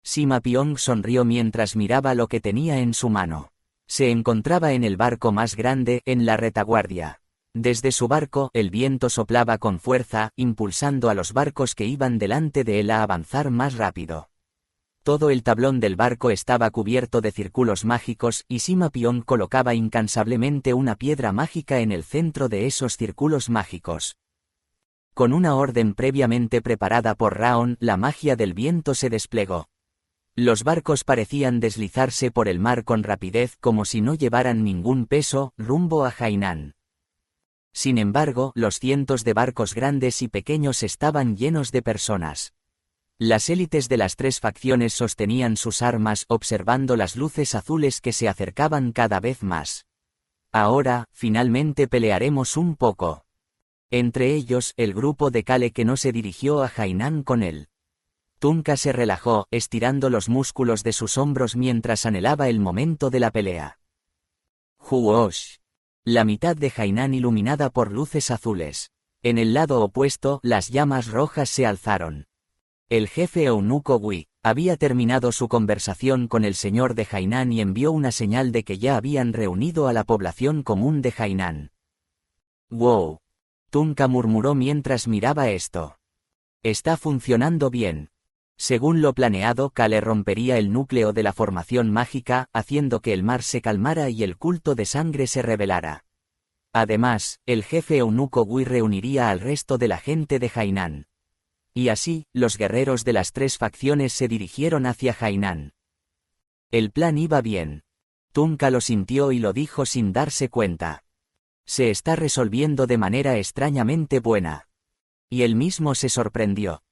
Sima Piong sonrió mientras miraba lo que tenía en su mano. Se encontraba en el barco más grande, en la retaguardia. Desde su barco, el viento soplaba con fuerza, impulsando a los barcos que iban delante de él a avanzar más rápido. Todo el tablón del barco estaba cubierto de círculos mágicos, y Sima Piong colocaba incansablemente una piedra mágica en el centro de esos círculos mágicos. Con una orden previamente preparada por Raon, la magia del viento se desplegó. Los barcos parecían deslizarse por el mar con rapidez como si no llevaran ningún peso, rumbo a Hainan. Sin embargo, los cientos de barcos grandes y pequeños estaban llenos de personas. Las élites de las tres facciones sostenían sus armas observando las luces azules que se acercaban cada vez más. Ahora, finalmente pelearemos un poco. Entre ellos, el grupo de Kale que no se dirigió a Hainan con él. Tunka se relajó, estirando los músculos de sus hombros mientras anhelaba el momento de la pelea. Huosh. La mitad de Hainan iluminada por luces azules. En el lado opuesto, las llamas rojas se alzaron. El jefe eunuco Wei había terminado su conversación con el señor de Hainan y envió una señal de que ya habían reunido a la población común de Hainan. «Wow». Tunka murmuró mientras miraba esto. «Está funcionando bien». Según lo planeado, Kale rompería el núcleo de la formación mágica, haciendo que el mar se calmara y el culto de sangre se revelara. Además, el jefe eunuco Wei reuniría al resto de la gente de Hainan. Y así, los guerreros de las tres facciones se dirigieron hacia Hainan. El plan iba bien. Tunka lo sintió y lo dijo sin darse cuenta. Se está resolviendo de manera extrañamente buena. Y él mismo se sorprendió.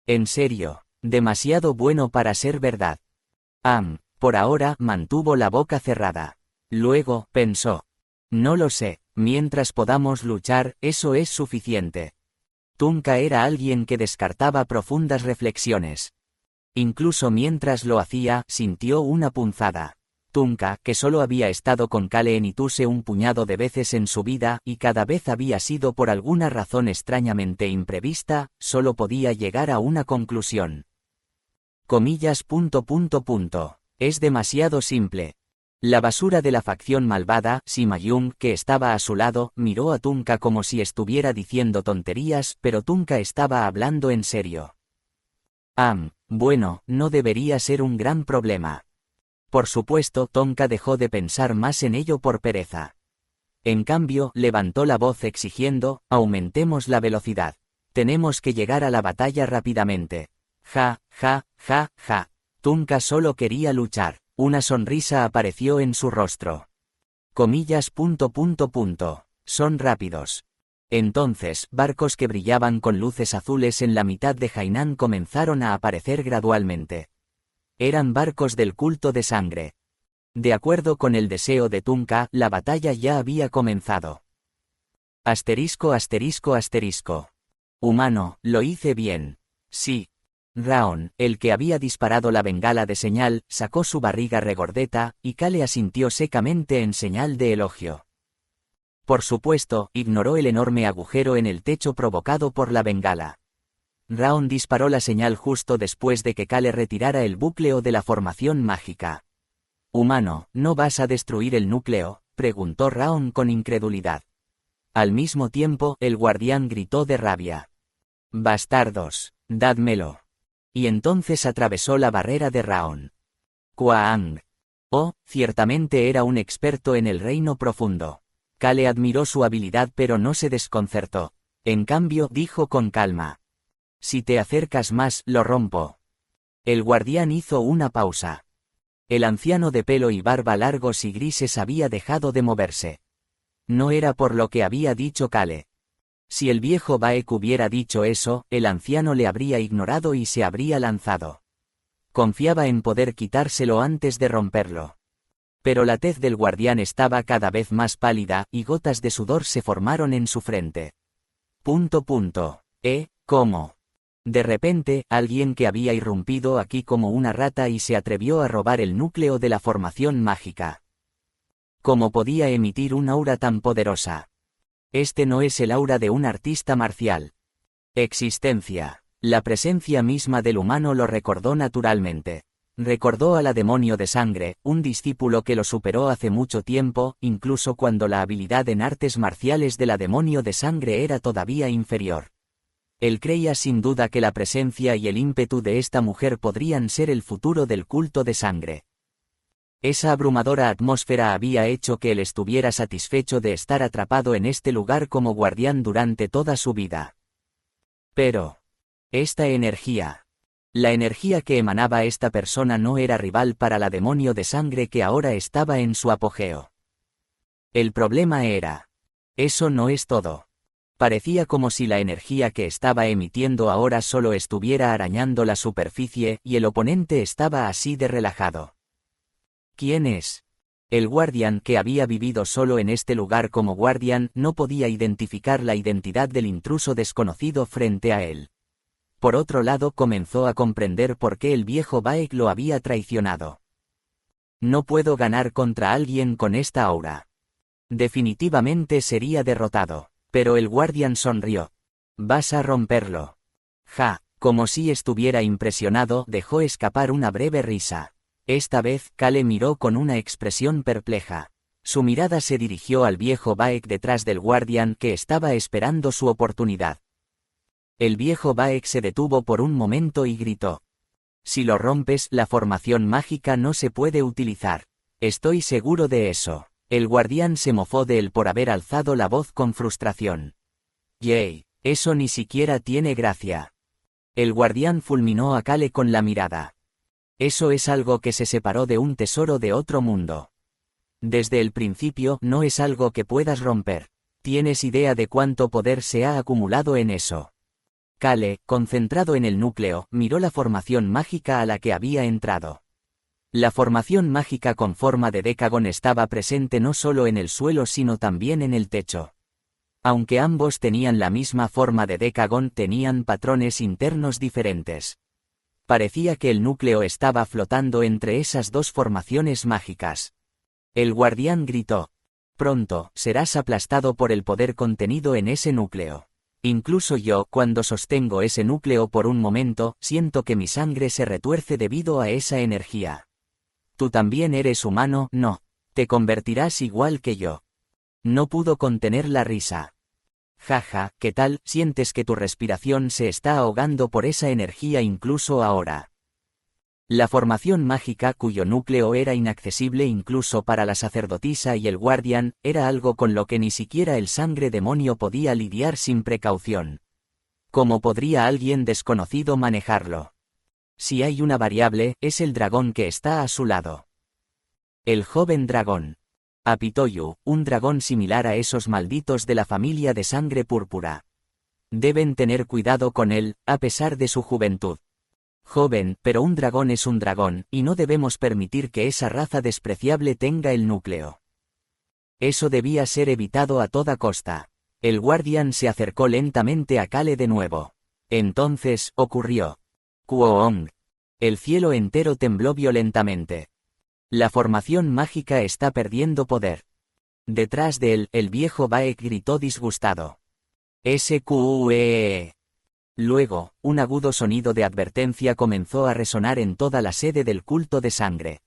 En serio. Demasiado bueno para ser verdad. Por ahora, mantuvo la boca cerrada. Luego, pensó. No lo sé, mientras podamos luchar, eso es suficiente. Tunka era alguien que descartaba profundas reflexiones. Incluso mientras lo hacía, sintió una punzada. Tunka, que solo había estado con Kale en Ituse un puñado de veces en su vida, y cada vez había sido por alguna razón extrañamente imprevista, solo podía llegar a una conclusión. Comillas. Es demasiado simple. La basura de la facción malvada, Sima Yung, que estaba a su lado, miró a Tunka como si estuviera diciendo tonterías, pero Tunka estaba hablando en serio. Bueno, no debería ser un gran problema. Por supuesto, Tunka dejó de pensar más en ello por pereza. En cambio, levantó la voz exigiendo, aumentemos la velocidad. Tenemos que llegar a la batalla rápidamente. Ja. Tunka solo quería luchar. Una sonrisa apareció en su rostro. Comillas. Son rápidos. Entonces, barcos que brillaban con luces azules en la mitad de Hainan comenzaron a aparecer gradualmente. Eran barcos del culto de sangre. De acuerdo con el deseo de Tunka, la batalla ya había comenzado. Asterisco asterisco asterisco. Humano, lo hice bien. Sí. Raon, el que había disparado la bengala de señal, sacó su barriga regordeta, y Kale asintió secamente en señal de elogio. Por supuesto, ignoró el enorme agujero en el techo provocado por la bengala. Raon disparó la señal justo después de que Kale retirara el núcleo de la formación mágica. «Humano, ¿no vas a destruir el núcleo?», preguntó Raon con incredulidad. Al mismo tiempo, el guardián gritó de rabia. «Bastardos, dádmelo». Y entonces atravesó la barrera de Raon. Kwaang. Oh, ciertamente era un experto en el reino profundo. Kale admiró su habilidad pero no se desconcertó. En cambio, dijo con calma. «Si te acercas más, lo rompo». El guardián hizo una pausa. El anciano de pelo y barba largos y grises había dejado de moverse. No era por lo que había dicho Kale. Si el viejo Baek hubiera dicho eso, el anciano le habría ignorado y se habría lanzado. Confiaba en poder quitárselo antes de romperlo. Pero la tez del guardián estaba cada vez más pálida, y gotas de sudor se formaron en su frente. ¿Cómo? De repente, alguien que había irrumpido aquí como una rata y se atrevió a robar el núcleo de la formación mágica. ¿Cómo podía emitir un aura tan poderosa? Este no es el aura de un artista marcial. Existencia. La presencia misma del humano lo recordó naturalmente. Recordó a la demonio de sangre, un discípulo que lo superó hace mucho tiempo, incluso cuando la habilidad en artes marciales de la demonio de sangre era todavía inferior. Él creía sin duda que la presencia y el ímpetu de esta mujer podrían ser el futuro del culto de sangre. Esa abrumadora atmósfera había hecho que él estuviera satisfecho de estar atrapado en este lugar como guardián durante toda su vida. Pero esta energía. La energía que emanaba esta persona no era rival para la demonio de sangre que ahora estaba en su apogeo. El problema era. Eso no es todo. Parecía como si la energía que estaba emitiendo ahora solo estuviera arañando la superficie y el oponente estaba así de relajado. ¿Quién es? El guardián, que había vivido solo en este lugar como guardián, no podía identificar la identidad del intruso desconocido frente a él. Por otro lado, comenzó a comprender por qué el viejo Baek lo había traicionado. No puedo ganar contra alguien con esta aura. Definitivamente sería derrotado. Pero el guardián sonrió. Vas a romperlo. Ja, como si estuviera impresionado, dejó escapar una breve risa. Esta vez, Kale miró con una expresión perpleja. Su mirada se dirigió al viejo Baek detrás del guardián que estaba esperando su oportunidad. El viejo Baek se detuvo por un momento y gritó. Si lo rompes, la formación mágica no se puede utilizar. Estoy seguro de eso. El guardián se mofó de él por haber alzado la voz con frustración. Yay, eso ni siquiera tiene gracia. El guardián fulminó a Kale con la mirada. Eso es algo que se separó de un tesoro de otro mundo. Desde el principio, no es algo que puedas romper. ¿Tienes idea de cuánto poder se ha acumulado en eso? Kale, concentrado en el núcleo, miró la formación mágica a la que había entrado. La formación mágica con forma de Decagon estaba presente no solo en el suelo sino también en el techo. Aunque ambos tenían la misma forma de Decagon, tenían patrones internos diferentes. Parecía que el núcleo estaba flotando entre esas dos formaciones mágicas. El guardián gritó. Pronto, serás aplastado por el poder contenido en ese núcleo. Incluso yo, cuando sostengo ese núcleo por un momento, siento que mi sangre se retuerce debido a esa energía. Tú también eres humano, ¿no? Te convertirás igual que yo. No pudo contener la risa. Jaja, ¿qué tal? ¿Sientes que tu respiración se está ahogando por esa energía incluso ahora? La formación mágica, cuyo núcleo era inaccesible incluso para la sacerdotisa y el guardián, era algo con lo que ni siquiera el sangre demonio podía lidiar sin precaución. ¿Cómo podría alguien desconocido manejarlo? Si hay una variable, es el dragón que está a su lado. El joven dragón. Apitoyu, un dragón similar a esos malditos de la familia de sangre púrpura. Deben tener cuidado con él, a pesar de su juventud. Joven, pero un dragón es un dragón, y no debemos permitir que esa raza despreciable tenga el núcleo. Eso debía ser evitado a toda costa. El guardián se acercó lentamente a Kale de nuevo. Entonces, ocurrió. Kuoong. El cielo entero tembló violentamente. La formación mágica está perdiendo poder. Detrás de él, el viejo Baek gritó disgustado. SQE. Luego, un agudo sonido de advertencia comenzó a resonar en toda la sede del culto de sangre.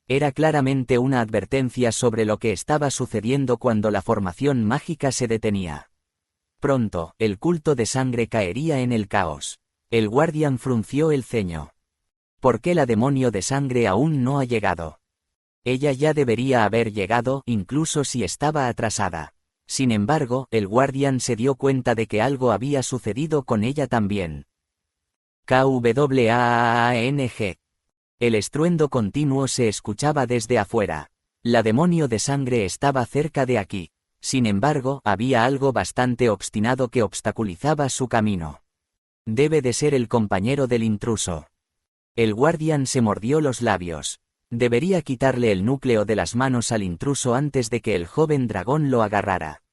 Era claramente una advertencia sobre lo que estaba sucediendo cuando la formación mágica se detenía. Pronto, el culto de sangre caería en el caos. El guardián frunció el ceño. ¿Por qué la demonio de sangre aún no ha llegado? Ella ya debería haber llegado, incluso si estaba atrasada. Sin embargo, el guardián se dio cuenta de que algo había sucedido con ella también. KWAANG. El estruendo continuo se escuchaba desde afuera. La demonio de sangre estaba cerca de aquí. Sin embargo, había algo bastante obstinado que obstaculizaba su camino. Debe de ser el compañero del intruso. El guardián se mordió los labios. Debería quitarle el núcleo de las manos al intruso antes de que el joven dragón lo agarrara.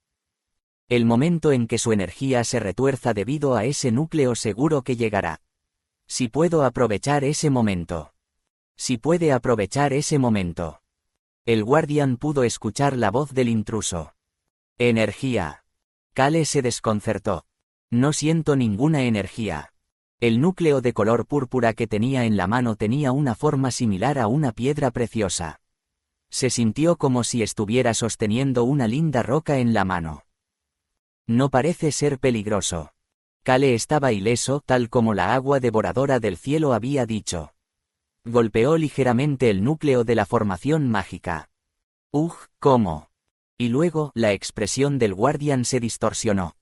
El momento en que su energía se retuerza debido a ese núcleo seguro que llegará. Si puedo aprovechar ese momento. Si puede aprovechar ese momento. El guardián pudo escuchar la voz del intruso. Energía. Kale se desconcertó. No siento ninguna energía. El núcleo de color púrpura que tenía en la mano tenía una forma similar a una piedra preciosa. Se sintió como si estuviera sosteniendo una linda roca en la mano. No parece ser peligroso. Kale estaba ileso, tal como la agua devoradora del cielo había dicho. Golpeó ligeramente el núcleo de la formación mágica. ¿Cómo? Y luego, la expresión del guardián se distorsionó.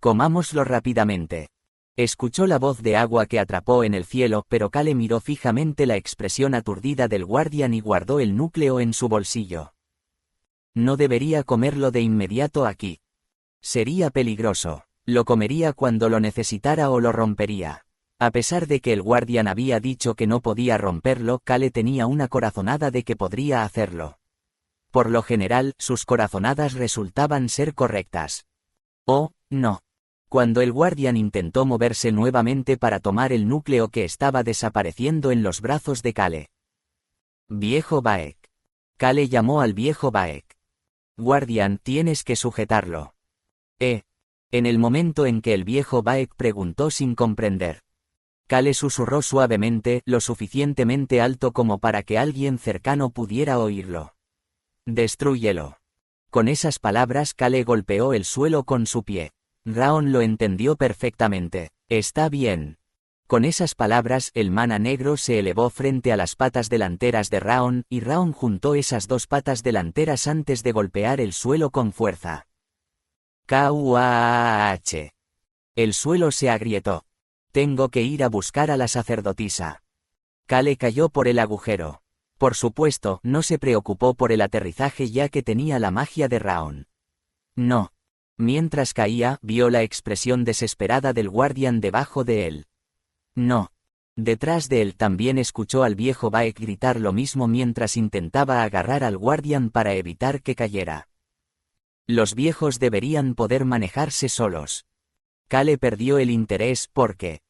Comámoslo rápidamente. Escuchó la voz de agua que atrapó en el cielo, pero Kale miró fijamente la expresión aturdida del guardián y guardó el núcleo en su bolsillo. No debería comerlo de inmediato aquí. Sería peligroso. Lo comería cuando lo necesitara o lo rompería. A pesar de que el guardián había dicho que no podía romperlo, Kale tenía una corazonada de que podría hacerlo. Por lo general, sus corazonadas resultaban ser correctas. Oh, no. Cuando el guardián intentó moverse nuevamente para tomar el núcleo que estaba desapareciendo en los brazos de Kale. Viejo Baek. Kale llamó al viejo Baek. Guardián, tienes que sujetarlo. En el momento en que el viejo Baek preguntó sin comprender. Kale susurró suavemente, lo suficientemente alto como para que alguien cercano pudiera oírlo. Destrúyelo. Con esas palabras Kale golpeó el suelo con su pie. Raon lo entendió perfectamente. Está bien. Con esas palabras el mana negro se elevó frente a las patas delanteras de Raon, y Raon juntó esas dos patas delanteras antes de golpear el suelo con fuerza. KUAH. El suelo se agrietó. Tengo que ir a buscar a la sacerdotisa. Kale cayó por el agujero. Por supuesto, no se preocupó por el aterrizaje ya que tenía la magia de Raon. No. Mientras caía, vio la expresión desesperada del guardián debajo de él. No. Detrás de él también escuchó al viejo Baek gritar lo mismo mientras intentaba agarrar al guardián para evitar que cayera. Los viejos deberían poder manejarse solos. Kale perdió el interés porque...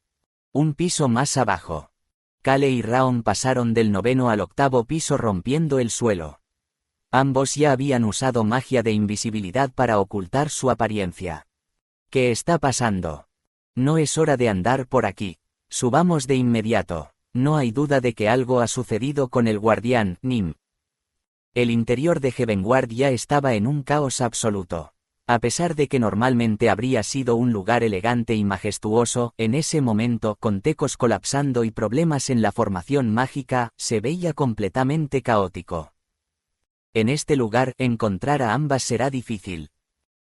Un piso más abajo. Kale y Raon pasaron del 9º al 8º piso rompiendo el suelo. Ambos ya habían usado magia de invisibilidad para ocultar su apariencia. ¿Qué está pasando? No es hora de andar por aquí. Subamos de inmediato. No hay duda de que algo ha sucedido con el guardián, Nim. El interior de Heavenward ya estaba en un caos absoluto. A pesar de que normalmente habría sido un lugar elegante y majestuoso, en ese momento, con tecos colapsando y problemas en la formación mágica, se veía completamente caótico. En este lugar, encontrar a ambas será difícil.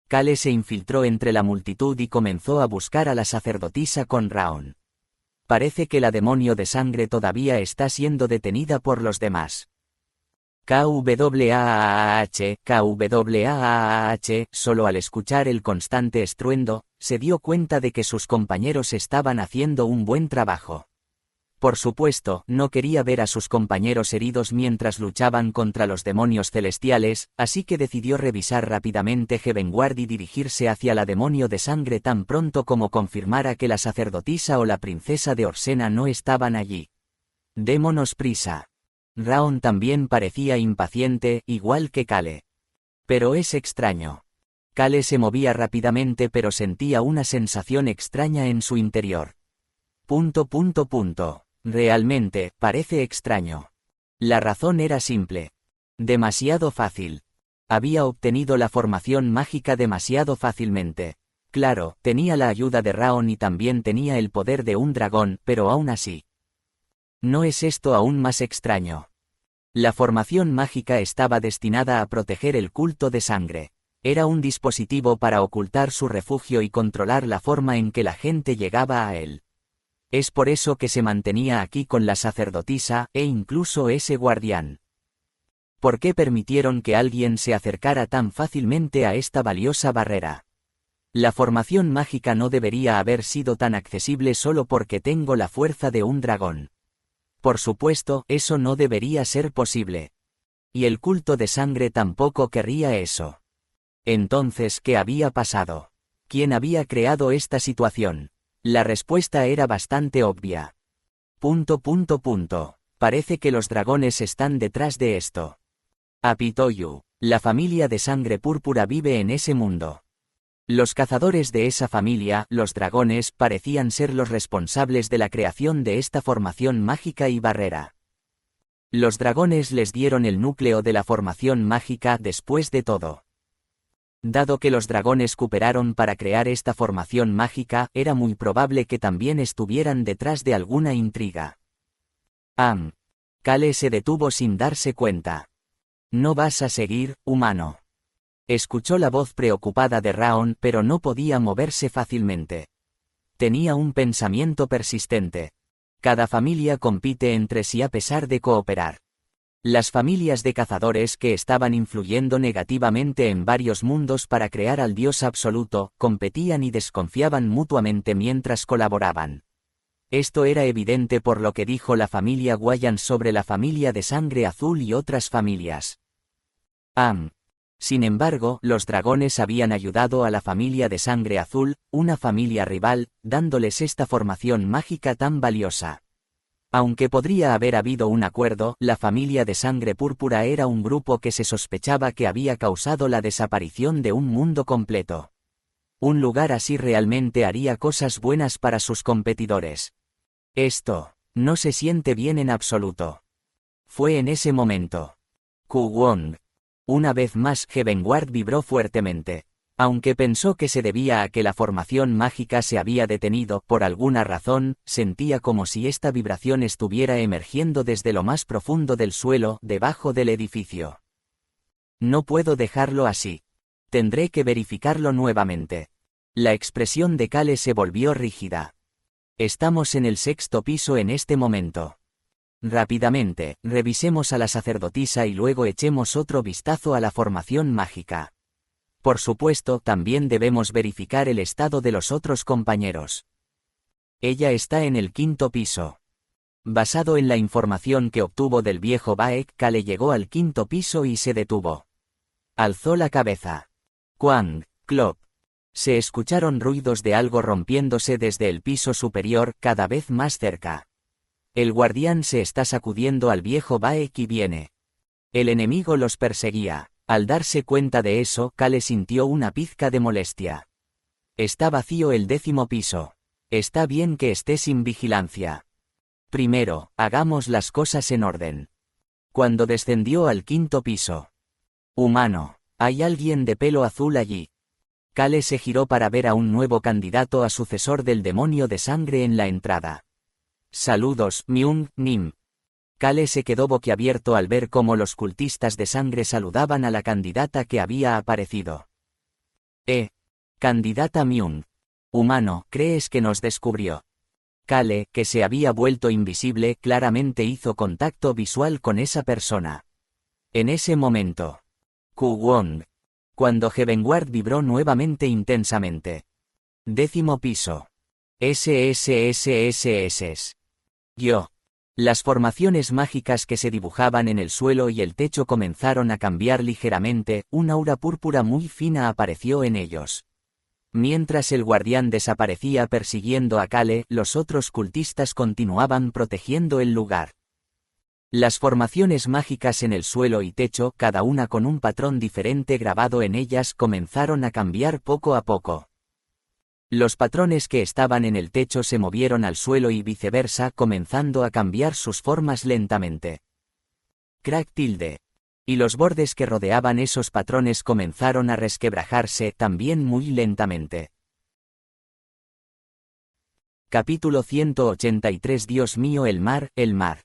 Kale se infiltró entre la multitud y comenzó a buscar a la sacerdotisa con Raon. Parece que la demonio de sangre todavía está siendo detenida por los demás. KWAAH, solo al escuchar el constante estruendo, se dio cuenta de que sus compañeros estaban haciendo un buen trabajo. Por supuesto, no quería ver a sus compañeros heridos mientras luchaban contra los demonios celestiales, así que decidió revisar rápidamente Heavenward y dirigirse hacia la demonio de sangre tan pronto como confirmara que la sacerdotisa o la princesa de Orsena no estaban allí. Démonos prisa. Raon también parecía impaciente, igual que Kale. Pero es extraño. Kale se movía rápidamente pero sentía una sensación extraña en su interior. Realmente, parece extraño. La razón era simple. Demasiado fácil. Había obtenido la formación mágica demasiado fácilmente. Claro, tenía la ayuda de Raon y también tenía el poder de un dragón, pero aún así. ¿No es esto aún más extraño? La formación mágica estaba destinada a proteger el culto de sangre. Era un dispositivo para ocultar su refugio y controlar la forma en que la gente llegaba a él. Es por eso que se mantenía aquí con la sacerdotisa, e incluso ese guardián. ¿Por qué permitieron que alguien se acercara tan fácilmente a esta valiosa barrera? La formación mágica no debería haber sido tan accesible solo porque tengo la fuerza de un dragón. Por supuesto, eso no debería ser posible. Y el culto de sangre tampoco querría eso. Entonces, ¿qué había pasado? ¿Quién había creado esta situación? La respuesta era bastante obvia. Parece que los dragones están detrás de esto. Apitoyu, la familia de sangre púrpura vive en ese mundo. Los cazadores de esa familia, los dragones, parecían ser los responsables de la creación de esta formación mágica y barrera. Los dragones les dieron el núcleo de la formación mágica después de todo. Dado que los dragones cooperaron para crear esta formación mágica, era muy probable que también estuvieran detrás de alguna intriga. Kale se detuvo sin darse cuenta. ¿No vas a seguir, humano? Escuchó la voz preocupada de Raon, pero no podía moverse fácilmente. Tenía un pensamiento persistente. Cada familia compite entre sí a pesar de cooperar. Las familias de cazadores que estaban influyendo negativamente en varios mundos para crear al dios absoluto, competían y desconfiaban mutuamente mientras colaboraban. Esto era evidente por lo que dijo la familia Guayan sobre la familia de sangre azul y otras familias. Sin embargo, los dragones habían ayudado a la familia de sangre azul, una familia rival, dándoles esta formación mágica tan valiosa. Aunque podría haber habido un acuerdo, la familia de sangre púrpura era un grupo que se sospechaba que había causado la desaparición de un mundo completo. Un lugar así realmente haría cosas buenas para sus competidores. Esto no se siente bien en absoluto. Fue en ese momento. Kuwong. Una vez más, Heavenward vibró fuertemente. Aunque pensó que se debía a que la formación mágica se había detenido, por alguna razón, sentía como si esta vibración estuviera emergiendo desde lo más profundo del suelo, debajo del edificio. No puedo dejarlo así. Tendré que verificarlo nuevamente. La expresión de Kale se volvió rígida. Estamos en el 6º piso en este momento. Rápidamente, revisemos a la sacerdotisa y luego echemos otro vistazo a la formación mágica. Por supuesto, también debemos verificar el estado de los otros compañeros. Ella está en el 5º piso. Basado en la información que obtuvo del viejo Baek, Kale llegó al 5º piso y se detuvo. Alzó la cabeza. Quang, clop. Se escucharon ruidos de algo rompiéndose desde el piso superior, cada vez más cerca. El guardián se está sacudiendo al viejo Baek y viene. El enemigo los perseguía. Al darse cuenta de eso, Kale sintió una pizca de molestia. Está vacío el 10º piso. Está bien que esté sin vigilancia. Primero, hagamos las cosas en orden. Cuando descendió al 5º piso. Humano, ¿hay alguien de pelo azul allí? Kale se giró para ver a un nuevo candidato a sucesor del demonio de sangre en la entrada. Saludos, Myung, Nim. Kale se quedó boquiabierto al ver cómo los cultistas de sangre saludaban a la candidata que había aparecido. Candidata Myung. Humano, ¿crees que nos descubrió? Kale, que se había vuelto invisible, claramente hizo contacto visual con esa persona. En ese momento. Kuwon. Cuando Heavenward vibró nuevamente intensamente. 10º piso. SSSSS. Yo. Las formaciones mágicas que se dibujaban en el suelo y el techo comenzaron a cambiar ligeramente, un aura púrpura muy fina apareció en ellos. Mientras el guardián desaparecía persiguiendo a Kale, los otros cultistas continuaban protegiendo el lugar. Las formaciones mágicas en el suelo y techo, cada una con un patrón diferente grabado en ellas, comenzaron a cambiar poco a poco. Los patrones que estaban en el techo se movieron al suelo y viceversa, comenzando a cambiar sus formas lentamente. Crack tilde. Y los bordes que rodeaban esos patrones comenzaron a resquebrajarse también muy lentamente. Capítulo 183. Dios mío, el mar, el mar.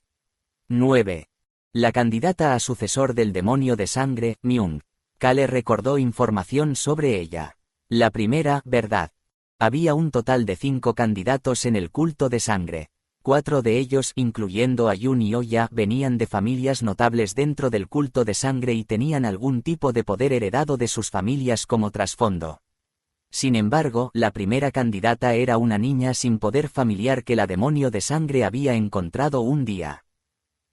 9. La candidata a sucesor del demonio de sangre, Myung. Kale recordó información sobre ella. La primera, verdad. Había un total de 5 candidatos en el culto de sangre. 4 de ellos, incluyendo a Yun y Oya, venían de familias notables dentro del culto de sangre y tenían algún tipo de poder heredado de sus familias como trasfondo. Sin embargo, la primera candidata era una niña sin poder familiar que la demonio de sangre había encontrado un día.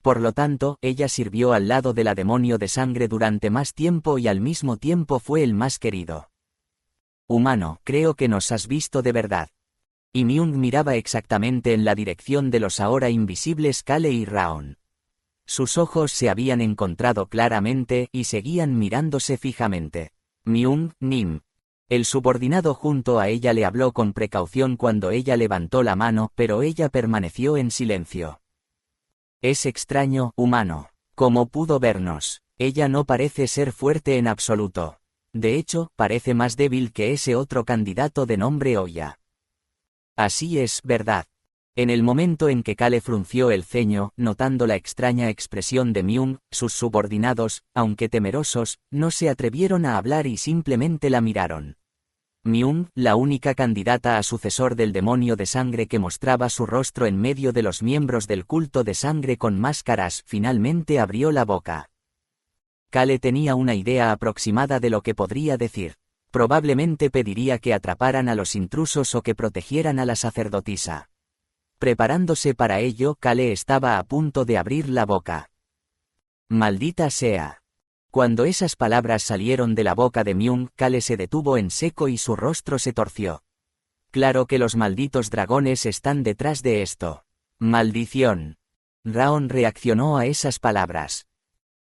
Por lo tanto, ella sirvió al lado de la demonio de sangre durante más tiempo y al mismo tiempo fue el más querido. Humano, creo que nos has visto de verdad. Y Myung miraba exactamente en la dirección de los ahora invisibles Kale y Raon. Sus ojos se habían encontrado claramente y seguían mirándose fijamente. Myung, Nim. El subordinado junto a ella le habló con precaución cuando ella levantó la mano, pero ella permaneció en silencio. Es extraño, humano. ¿Cómo pudo vernos? Ella no parece ser fuerte en absoluto. De hecho, parece más débil que ese otro candidato de nombre Oya. Así es, verdad. En el momento en que Kale frunció el ceño, notando la extraña expresión de Myung, sus subordinados, aunque temerosos, no se atrevieron a hablar y simplemente la miraron. Myung, la única candidata a sucesor del demonio de sangre que mostraba su rostro en medio de los miembros del culto de sangre con máscaras, finalmente abrió la boca. Kale tenía una idea aproximada de lo que podría decir. Probablemente pediría que atraparan a los intrusos o que protegieran a la sacerdotisa. Preparándose para ello, Kale estaba a punto de abrir la boca. Maldita sea. Cuando esas palabras salieron de la boca de Myung, Kale se detuvo en seco y su rostro se torció. Claro que los malditos dragones están detrás de esto. Maldición. Raon reaccionó a esas palabras.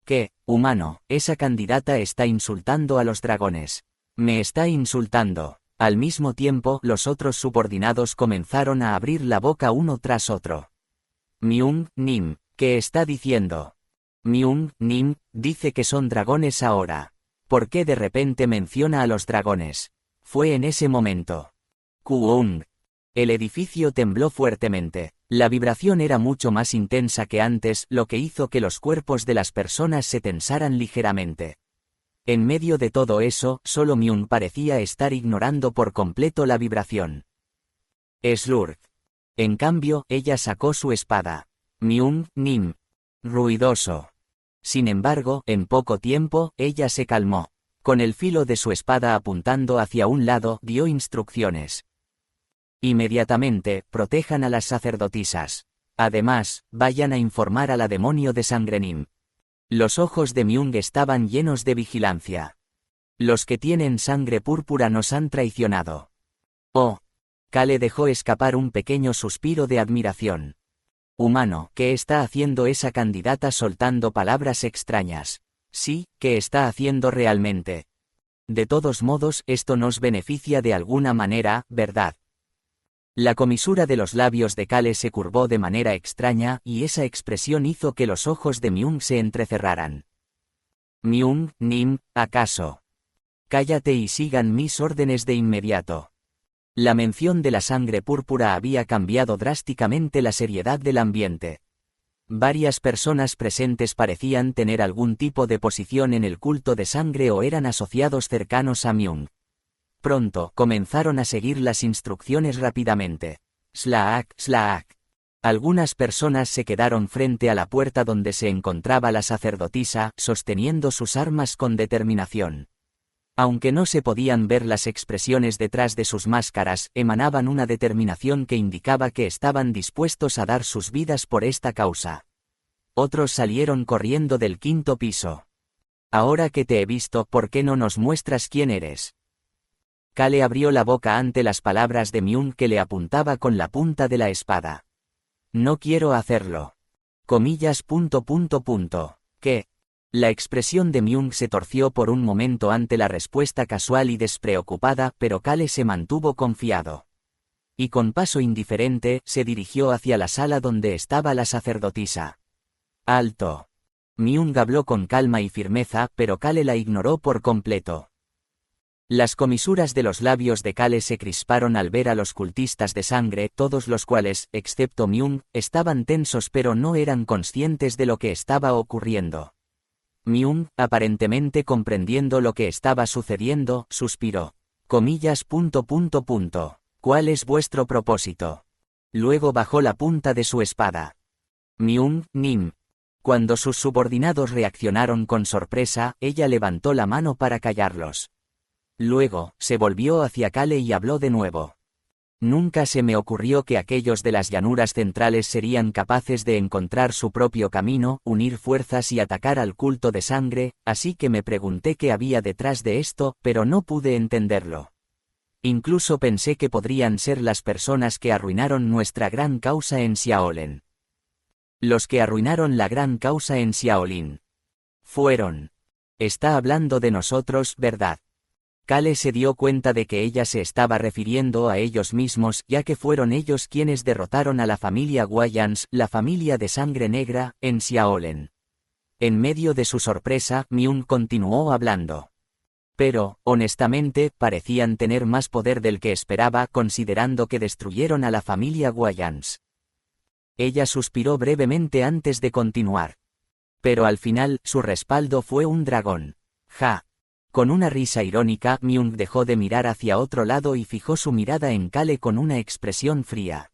¿Qué, humano? Esa candidata está insultando a los dragones. Me está insultando. Al mismo tiempo, los otros subordinados comenzaron a abrir la boca uno tras otro. Myung, Nim, ¿qué está diciendo? Myung, Nim, dice que son dragones ahora. ¿Por qué de repente menciona a los dragones? Fue en ese momento. Kuung. El edificio tembló fuertemente. La vibración era mucho más intensa que antes, lo que hizo que los cuerpos de las personas se tensaran ligeramente. En medio de todo eso, solo Myung parecía estar ignorando por completo la vibración. Slurk. En cambio, ella sacó su espada. Myung, Nim. Ruidoso. Sin embargo, en poco tiempo, ella se calmó. Con el filo de su espada apuntando hacia un lado, dio instrucciones. Inmediatamente, protejan a las sacerdotisas. Además, vayan a informar a la demonio de sangre Nim. Los ojos de Myung estaban llenos de vigilancia. Los que tienen sangre púrpura nos han traicionado. Oh. Kale dejó escapar un pequeño suspiro de admiración. Humano, ¿qué está haciendo esa candidata soltando palabras extrañas? Sí, ¿qué está haciendo realmente? De todos modos, esto nos beneficia de alguna manera, ¿verdad? La comisura de los labios de Kale se curvó de manera extraña, y esa expresión hizo que los ojos de Myung se entrecerraran. Myung, Nim, ¿acaso? Cállate y sigan mis órdenes de inmediato. La mención de la sangre púrpura había cambiado drásticamente la seriedad del ambiente. Varias personas presentes parecían tener algún tipo de posición en el culto de sangre o eran asociados cercanos a Myung. Pronto, comenzaron a seguir las instrucciones rápidamente. Slaak, slaak. Algunas personas se quedaron frente a la puerta donde se encontraba la sacerdotisa, sosteniendo sus armas con determinación. Aunque no se podían ver las expresiones detrás de sus máscaras, emanaban una determinación que indicaba que estaban dispuestos a dar sus vidas por esta causa. Otros salieron corriendo del 5.º piso. Ahora que te he visto, ¿por qué no nos muestras quién eres? Kale abrió la boca ante las palabras de Myung, que le apuntaba con la punta de la espada. No quiero hacerlo. Comillas. ¿Qué? La expresión de Myung se torció por un momento ante la respuesta casual y despreocupada, pero Kale se mantuvo confiado. Y con paso indiferente, se dirigió hacia la sala donde estaba la sacerdotisa. Alto. Myung habló con calma y firmeza, pero Kale la ignoró por completo. Las comisuras de los labios de Kale se crisparon al ver a los cultistas de sangre, todos los cuales, excepto Myung, estaban tensos pero no eran conscientes de lo que estaba ocurriendo. Myung, aparentemente comprendiendo lo que estaba sucediendo, suspiró. Comillas. ¿Cuál es vuestro propósito? Luego bajó la punta de su espada. Myung, Nim. Cuando sus subordinados reaccionaron con sorpresa, ella levantó la mano para callarlos. Luego, se volvió hacia Kale y habló de nuevo. Nunca se me ocurrió que aquellos de las llanuras centrales serían capaces de encontrar su propio camino, unir fuerzas y atacar al culto de sangre, así que me pregunté qué había detrás de esto, pero no pude entenderlo. Incluso pensé que podrían ser las personas que arruinaron nuestra gran causa en Xiaolin. Los que arruinaron la gran causa en Xiaolin. Fueron. Está hablando de nosotros, ¿verdad? Kale se dio cuenta de que ella se estaba refiriendo a ellos mismos, ya que fueron ellos quienes derrotaron a la familia Wayans, la familia de sangre negra, en Xiaolin. En medio de su sorpresa, Myung continuó hablando. Pero, honestamente, parecían tener más poder del que esperaba, considerando que destruyeron a la familia Wayans. Ella suspiró brevemente antes de continuar. Pero al final, su respaldo fue un dragón. Ja. Con una risa irónica, Myung dejó de mirar hacia otro lado y fijó su mirada en Kale con una expresión fría.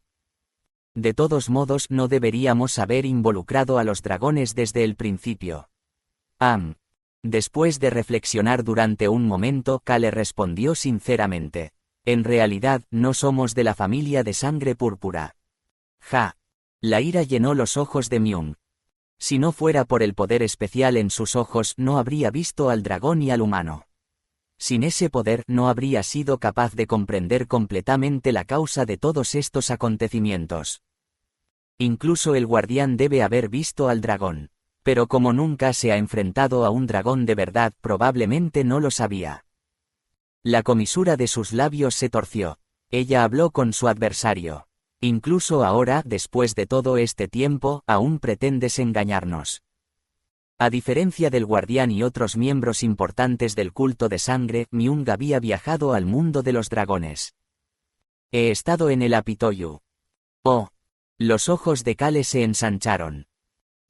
De todos modos, no deberíamos haber involucrado a los dragones desde el principio. Después de reflexionar durante un momento, Kale respondió sinceramente. En realidad, no somos de la familia de sangre púrpura. Ja. La ira llenó los ojos de Myung. Si no fuera por el poder especial en sus ojos, no habría visto al dragón y al humano. Sin ese poder, no habría sido capaz de comprender completamente la causa de todos estos acontecimientos. Incluso el guardián debe haber visto al dragón. Pero como nunca se ha enfrentado a un dragón de verdad, probablemente no lo sabía. La comisura de sus labios se torció. Ella habló con su adversario. Incluso ahora, después de todo este tiempo, aún pretendes engañarnos. A diferencia del guardián y otros miembros importantes del culto de sangre, Myung había viajado al mundo de los dragones. He estado en el Apitoyu. Oh. Los ojos de Kale se ensancharon.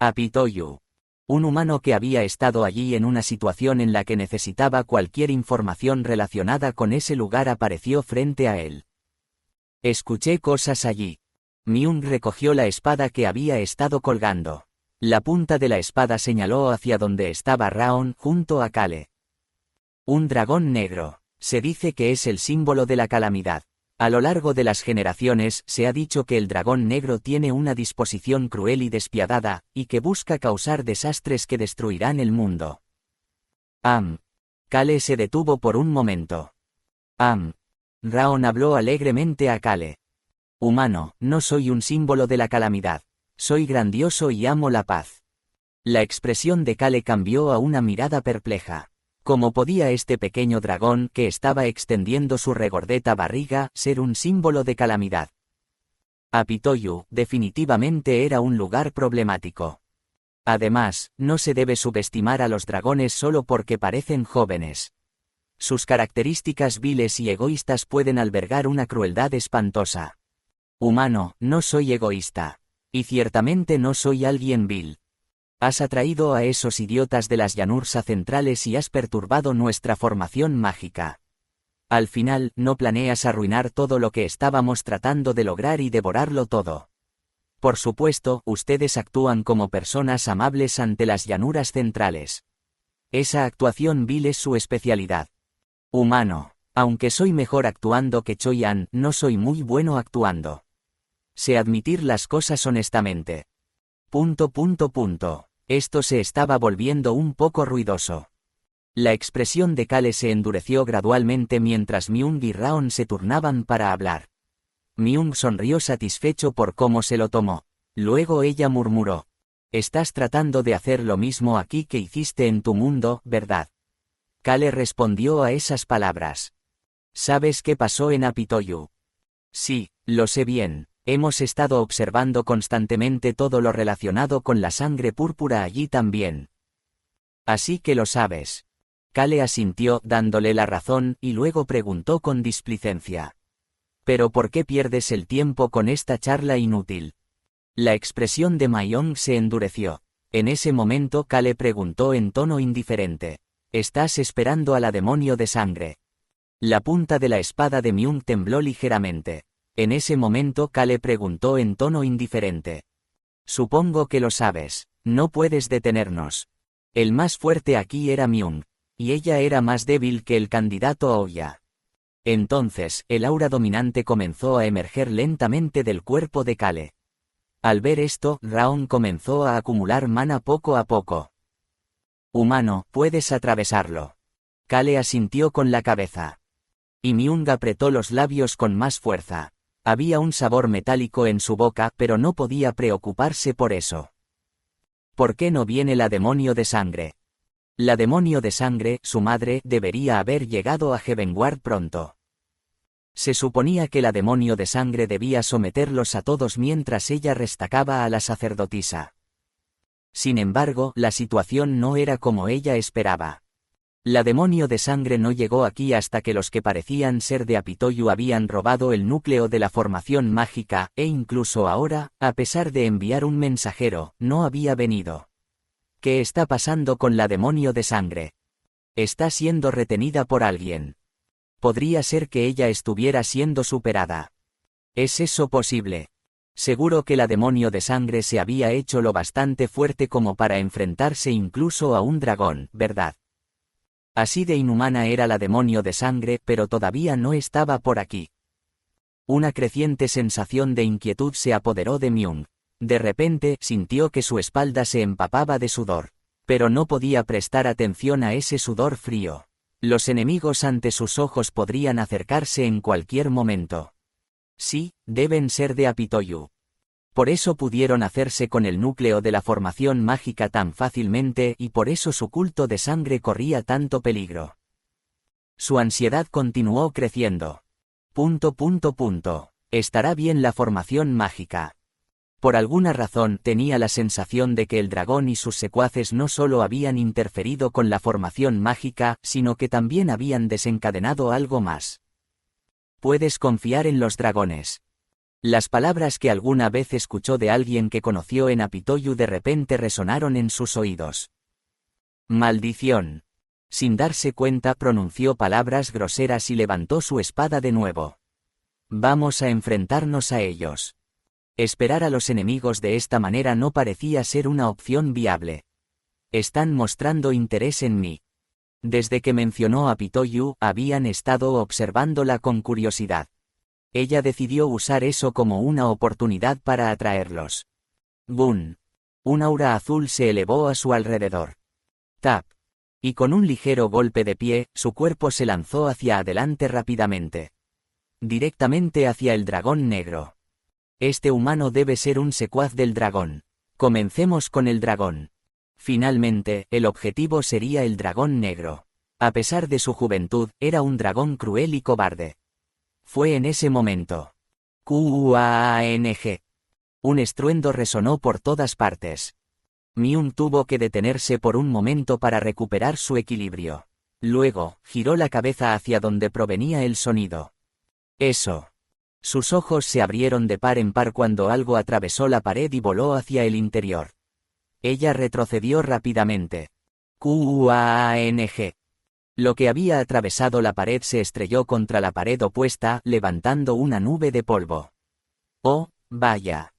Apitoyu. Un humano que había estado allí en una situación en la que necesitaba cualquier información relacionada con ese lugar apareció frente a él. Escuché cosas allí. Myung recogió la espada que había estado colgando. La punta de la espada señaló hacia donde estaba Raon, junto a Kale. Un dragón negro. Se dice que es el símbolo de la calamidad. A lo largo de las generaciones, se ha dicho que el dragón negro tiene una disposición cruel y despiadada, y que busca causar desastres que destruirán el mundo. Kale se detuvo por un momento. Raon habló alegremente a Kale. Humano, no soy un símbolo de la calamidad. Soy grandioso y amo la paz. La expresión de Kale cambió a una mirada perpleja. ¿Cómo podía este pequeño dragón, que estaba extendiendo su regordeta barriga, ser un símbolo de calamidad? Apitoyu, definitivamente era un lugar problemático. Además, no se debe subestimar a los dragones solo porque parecen jóvenes. Sus características viles y egoístas pueden albergar una crueldad espantosa. Humano, no soy egoísta. Y ciertamente no soy alguien vil. Has atraído a esos idiotas de las llanursa centrales y has perturbado nuestra formación mágica. Al final, no planeas arruinar todo lo que estábamos tratando de lograr y devorarlo todo. Por supuesto, ustedes actúan como personas amables ante las llanuras centrales. Esa actuación vil es su especialidad. Humano. Aunque soy mejor actuando que Choi-an, no soy muy bueno actuando. Sé admitir las cosas honestamente. ... Esto se estaba volviendo un poco ruidoso. La expresión de Kale se endureció gradualmente mientras Myung y Raon se turnaban para hablar. Myung sonrió satisfecho por cómo se lo tomó. Luego ella murmuró: «Estás tratando de hacer lo mismo aquí que hiciste en tu mundo, ¿verdad?». Kale respondió a esas palabras: «¿Sabes qué pasó en Apitoyu?». «Sí, lo sé bien. Hemos estado observando constantemente todo lo relacionado con la sangre púrpura allí también». «Así que lo sabes». Kale asintió, dándole la razón, y luego preguntó con displicencia: «¿Pero por qué pierdes el tiempo con esta charla inútil?». La expresión de Mayong se endureció. En ese momento Kale preguntó en tono indiferente: «¿Estás esperando a la demonio de sangre?». La punta de la espada de Myung tembló ligeramente. En ese momento Kale preguntó en tono indiferente: «Supongo que lo sabes. No puedes detenernos». El más fuerte aquí era Myung, y ella era más débil que el candidato Aoya. Entonces, el aura dominante comenzó a emerger lentamente del cuerpo de Kale. Al ver esto, Raon comenzó a acumular mana poco a poco. «Humano, puedes atravesarlo». Kale asintió con la cabeza. Y Myung apretó los labios con más fuerza. Había un sabor metálico en su boca, pero no podía preocuparse por eso. «¿Por qué no viene la demonio de sangre?». La demonio de sangre, su madre, debería haber llegado a Heavenward pronto. Se suponía que la demonio de sangre debía someterlos a todos mientras ella restacaba a la sacerdotisa. Sin embargo, la situación no era como ella esperaba. La demonio de sangre no llegó aquí hasta que los que parecían ser de Apitoyu habían robado el núcleo de la formación mágica, e incluso ahora, a pesar de enviar un mensajero, no había venido. ¿Qué está pasando con la demonio de sangre? Está siendo retenida por alguien. Podría ser que ella estuviera siendo superada. ¿Es eso posible? Seguro que la demonio de sangre se había hecho lo bastante fuerte como para enfrentarse incluso a un dragón, ¿verdad? Así de inhumana era la demonio de sangre, pero todavía no estaba por aquí. Una creciente sensación de inquietud se apoderó de Myung. De repente, sintió que su espalda se empapaba de sudor. Pero no podía prestar atención a ese sudor frío. Los enemigos ante sus ojos podrían acercarse en cualquier momento. Sí, deben ser de Apitoyu. Por eso pudieron hacerse con el núcleo de la formación mágica tan fácilmente y por eso su culto de sangre corría tanto peligro. Su ansiedad continuó creciendo. ¿Estará bien la formación mágica? Por alguna razón tenía la sensación de que el dragón y sus secuaces no solo habían interferido con la formación mágica, sino que también habían desencadenado algo más. Puedes confiar en los dragones. Las palabras que alguna vez escuchó de alguien que conoció en Apitoyu de repente resonaron en sus oídos. Maldición. Sin darse cuenta pronunció palabras groseras y levantó su espada de nuevo. Vamos a enfrentarnos a ellos. Esperar a los enemigos de esta manera no parecía ser una opción viable. Están mostrando interés en mí. Desde que mencionó a Apitoyu, habían estado observándola con curiosidad. Ella decidió usar eso como una oportunidad para atraerlos. ¡Bum! Un aura azul se elevó a su alrededor. ¡Tap! Y con un ligero golpe de pie, su cuerpo se lanzó hacia adelante rápidamente. Directamente hacia el dragón negro. Este humano debe ser un secuaz del dragón. Comencemos con el dragón. Finalmente, el objetivo sería el dragón negro. A pesar de su juventud, era un dragón cruel y cobarde. Fue en ese momento. ¡Kuang! Un estruendo resonó por todas partes. Myung tuvo que detenerse por un momento para recuperar su equilibrio. Luego, giró la cabeza hacia donde provenía el sonido. Eso. Sus ojos se abrieron de par en par cuando algo atravesó la pared y voló hacia el interior. Ella retrocedió rápidamente. ¡Kuang! Lo que había atravesado la pared se estrelló contra la pared opuesta, levantando una nube de polvo. ¡Oh, vaya!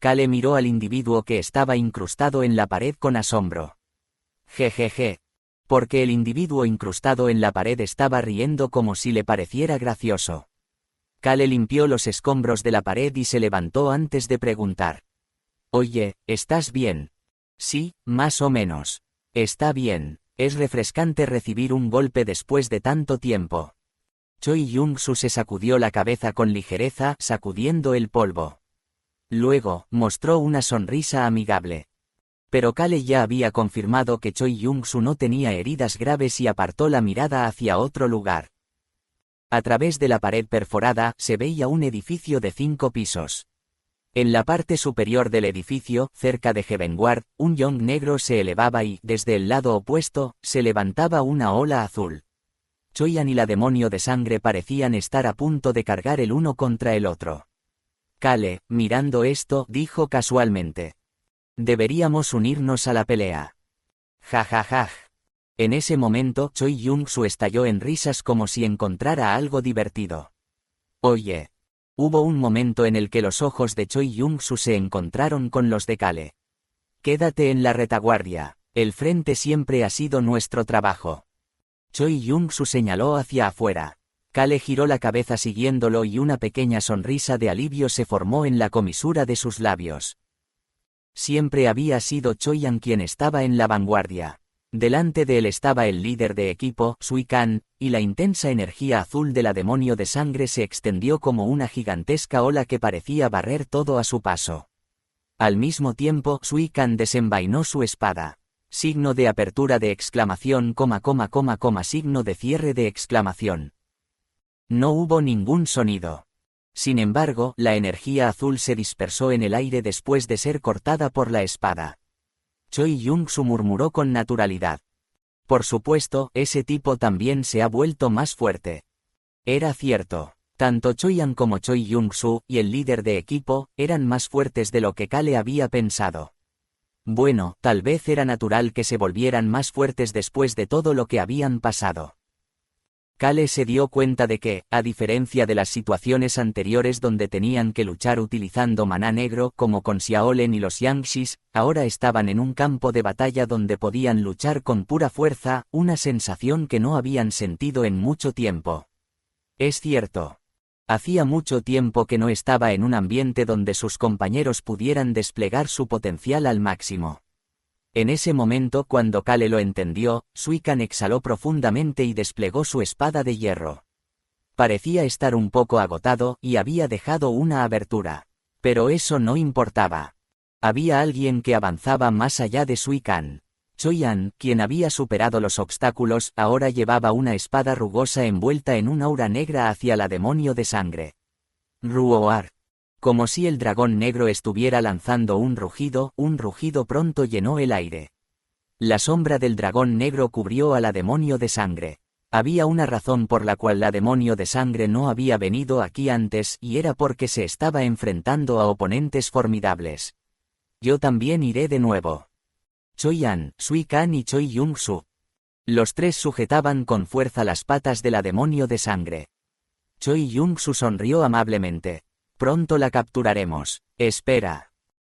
Kale miró al individuo que estaba incrustado en la pared con asombro. Jejeje. Porque el individuo incrustado en la pared estaba riendo como si le pareciera gracioso. Kale limpió los escombros de la pared y se levantó antes de preguntar. Oye, ¿estás bien? Sí, más o menos. Está bien. Es refrescante recibir un golpe después de tanto tiempo. Choi Yong-su se sacudió la cabeza con ligereza, sacudiendo el polvo. Luego, mostró una sonrisa amigable. Pero Kale ya había confirmado que Choi Yong-su no tenía heridas graves y apartó la mirada hacia otro lugar. A través de la pared perforada, se veía un edificio de 5 pisos. En la parte superior del edificio, cerca de Heavenward, un yong negro se elevaba y, desde el lado opuesto, se levantaba una ola azul. Choyan y la demonio de sangre parecían estar a punto de cargar el uno contra el otro. Kale, mirando esto, dijo casualmente. Deberíamos unirnos a la pelea. Jajajaj. En ese momento, Choi Yong-su estalló en risas como si encontrara algo divertido. Oye. Hubo un momento en el que los ojos de Choi Yong-su se encontraron con los de Kale. Quédate en la retaguardia, el frente siempre ha sido nuestro trabajo. Choi Yong-su señaló hacia afuera. Kale giró la cabeza siguiéndolo y una pequeña sonrisa de alivio se formó en la comisura de sus labios. Siempre había sido Choyan quien estaba en la vanguardia. Delante de él estaba el líder de equipo, Sui-kan, y la intensa energía azul de la demonio de sangre se extendió como una gigantesca ola que parecía barrer todo a su paso. Al mismo tiempo, Sui-kan desenvainó su espada. Signo de apertura de exclamación, signo de cierre de exclamación. No hubo ningún sonido. Sin embargo, la energía azul se dispersó en el aire después de ser cortada por la espada. Choi Yong-su murmuró con naturalidad. Por supuesto, ese tipo también se ha vuelto más fuerte. Era cierto. Tanto Choyan como Choi Yong-su, y el líder de equipo, eran más fuertes de lo que Kale había pensado. Bueno, tal vez era natural que se volvieran más fuertes después de todo lo que habían pasado. Kale se dio cuenta de que, a diferencia de las situaciones anteriores donde tenían que luchar utilizando maná negro como con Xiaolen y los Yangshis, ahora estaban en un campo de batalla donde podían luchar con pura fuerza, una sensación que no habían sentido en mucho tiempo. Es cierto. Hacía mucho tiempo que no estaba en un ambiente donde sus compañeros pudieran desplegar su potencial al máximo. En ese momento, cuando Kale lo entendió, Sui-kan exhaló profundamente y desplegó su espada de hierro. Parecía estar un poco agotado, y había dejado una abertura. Pero eso no importaba. Había alguien que avanzaba más allá de Sui-kan. Choyan, quien había superado los obstáculos, ahora llevaba una espada rugosa envuelta en un aura negra hacia la demonio de sangre. Ruoar. Como si el dragón negro estuviera lanzando un rugido pronto llenó el aire. La sombra del dragón negro cubrió a la demonio de sangre. Había una razón por la cual la demonio de sangre no había venido aquí antes, y era porque se estaba enfrentando a oponentes formidables. Yo también iré de nuevo. Choyan, Sui-kan y Choi Yong-su. Los tres sujetaban con fuerza las patas de la demonio de sangre. Choi Yong-su sonrió amablemente. Pronto la capturaremos. Espera.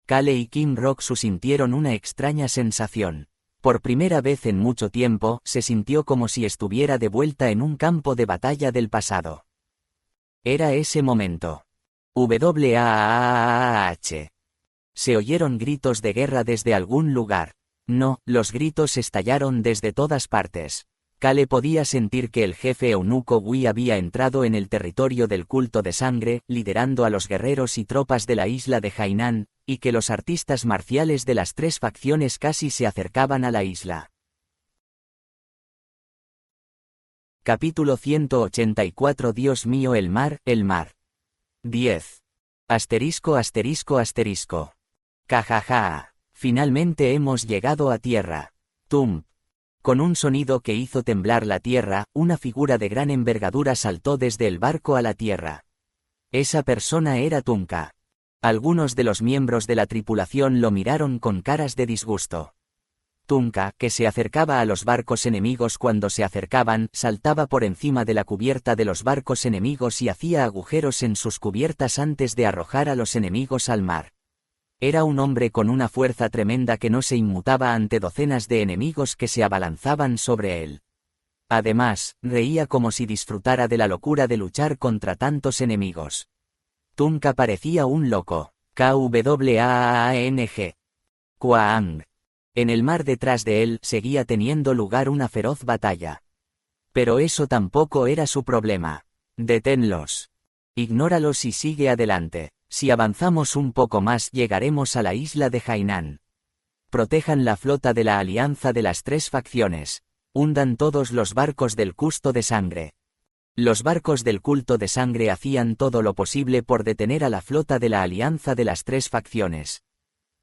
Kale y Kim Rock-su sintieron una extraña sensación. Por primera vez en mucho tiempo, se sintió como si estuviera de vuelta en un campo de batalla del pasado. Era ese momento. WAAAH. Se oyeron gritos de guerra desde algún lugar. No, los gritos estallaron desde todas partes. Kale podía sentir que el jefe eunuco Wei había entrado en el territorio del culto de sangre, liderando a los guerreros y tropas de la isla de Hainan, y que los artistas marciales de las tres facciones casi se acercaban a la isla. Capítulo 184 Dios mío el mar. 10. ********. Cajaja. Finalmente hemos llegado a tierra. Tum. Con un sonido que hizo temblar la tierra, una figura de gran envergadura saltó desde el barco a la tierra. Esa persona era Tunka. Algunos de los miembros de la tripulación lo miraron con caras de disgusto. Tunka, que se acercaba a los barcos enemigos cuando se acercaban, saltaba por encima de la cubierta de los barcos enemigos y hacía agujeros en sus cubiertas antes de arrojar a los enemigos al mar. Era un hombre con una fuerza tremenda que no se inmutaba ante docenas de enemigos que se abalanzaban sobre él. Además, reía como si disfrutara de la locura de luchar contra tantos enemigos. Tunka parecía un loco. Kwaang. Kwaang. En el mar detrás de él seguía teniendo lugar una feroz batalla. Pero eso tampoco era su problema. Deténlos. Ignóralos y sigue adelante. Si avanzamos un poco más llegaremos a la isla de Hainan. Protejan la flota de la alianza de las tres facciones. Hundan todos los barcos del culto de sangre. Los barcos del culto de sangre hacían todo lo posible por detener a la flota de la alianza de las tres facciones.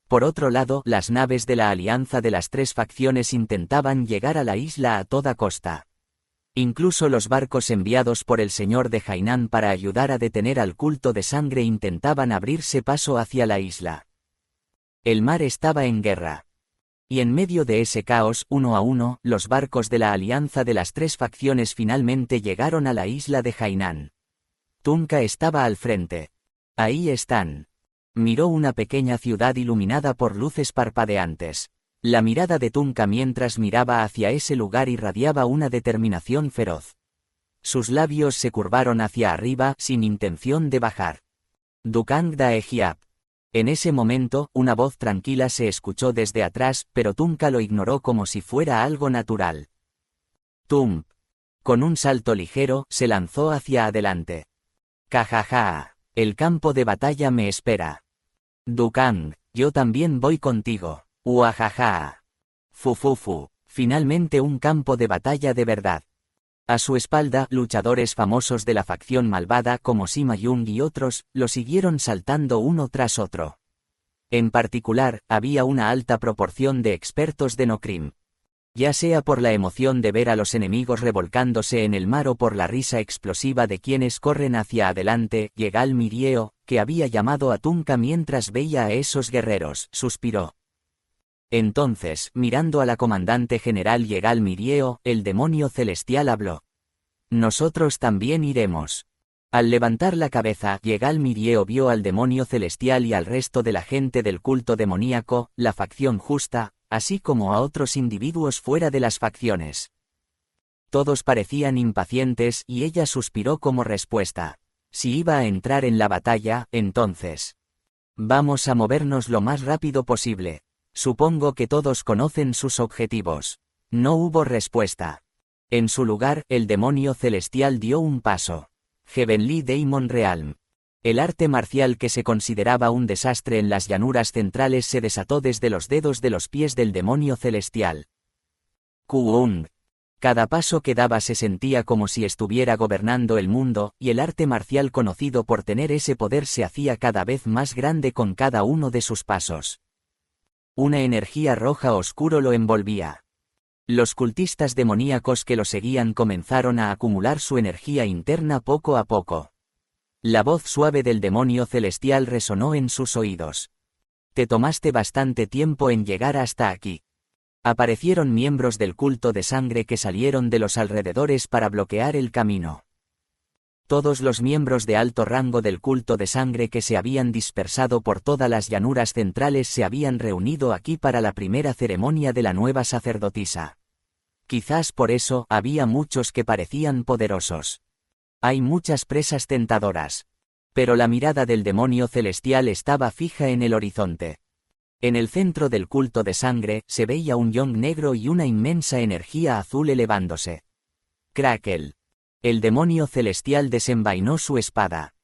Por otro lado, las naves de la alianza de las tres facciones intentaban llegar a la isla a toda costa. Incluso los barcos enviados por el señor de Hainan para ayudar a detener al culto de sangre intentaban abrirse paso hacia la isla. El mar estaba en guerra. Y en medio de ese caos, uno a uno, los barcos de la alianza de las tres facciones finalmente llegaron a la isla de Hainan. Tunka estaba al frente. Ahí están. Miró una pequeña ciudad iluminada por luces parpadeantes. La mirada de Tunka mientras miraba hacia ese lugar irradiaba una determinación feroz. Sus labios se curvaron hacia arriba sin intención de bajar. Dukang Daegiap. En ese momento, una voz tranquila se escuchó desde atrás, pero Tunka lo ignoró como si fuera algo natural. Tump. Con un salto ligero, se lanzó hacia adelante. Cajaja. El campo de batalla me espera. Dukang, yo también voy contigo. Uajaja. Fufufu. Finalmente un campo de batalla de verdad. A su espalda, luchadores famosos de la facción malvada como Sima Yung y otros, lo siguieron saltando uno tras otro. En particular, había una alta proporción de expertos de Nokrim. Ya sea por la emoción de ver a los enemigos revolcándose en el mar o por la risa explosiva de quienes corren hacia adelante, Yegal Mirieo, que había llamado a Tunka mientras veía a esos guerreros, suspiró. Entonces, mirando a la comandante general Yegal Mirieo, el demonio celestial habló. Nosotros también iremos. Al levantar la cabeza, Yegal Mirieo vio al demonio celestial y al resto de la gente del culto demoníaco, la facción justa, así como a otros individuos fuera de las facciones. Todos parecían impacientes y ella suspiró como respuesta. Si iba a entrar en la batalla, entonces. Vamos a movernos lo más rápido posible. Supongo que todos conocen sus objetivos. No hubo respuesta. En su lugar, el demonio celestial dio un paso. Heavenly Demon Realm. El arte marcial que se consideraba un desastre en las llanuras centrales se desató desde los dedos de los pies del demonio celestial. Kuung. Cada paso que daba se sentía como si estuviera gobernando el mundo, y el arte marcial conocido por tener ese poder se hacía cada vez más grande con cada uno de sus pasos. Una energía roja oscuro lo envolvía. Los cultistas demoníacos que lo seguían comenzaron a acumular su energía interna poco a poco. La voz suave del demonio celestial resonó en sus oídos. Te tomaste bastante tiempo en llegar hasta aquí. Aparecieron miembros del culto de sangre que salieron de los alrededores para bloquear el camino. Todos los miembros de alto rango del culto de sangre que se habían dispersado por todas las llanuras centrales se habían reunido aquí para la primera ceremonia de la nueva sacerdotisa. Quizás por eso había muchos que parecían poderosos. Hay muchas presas tentadoras. Pero la mirada del demonio celestial estaba fija en el horizonte. En el centro del culto de sangre se veía un yong negro y una inmensa energía azul elevándose. Crackle. El demonio celestial desenvainó su espada.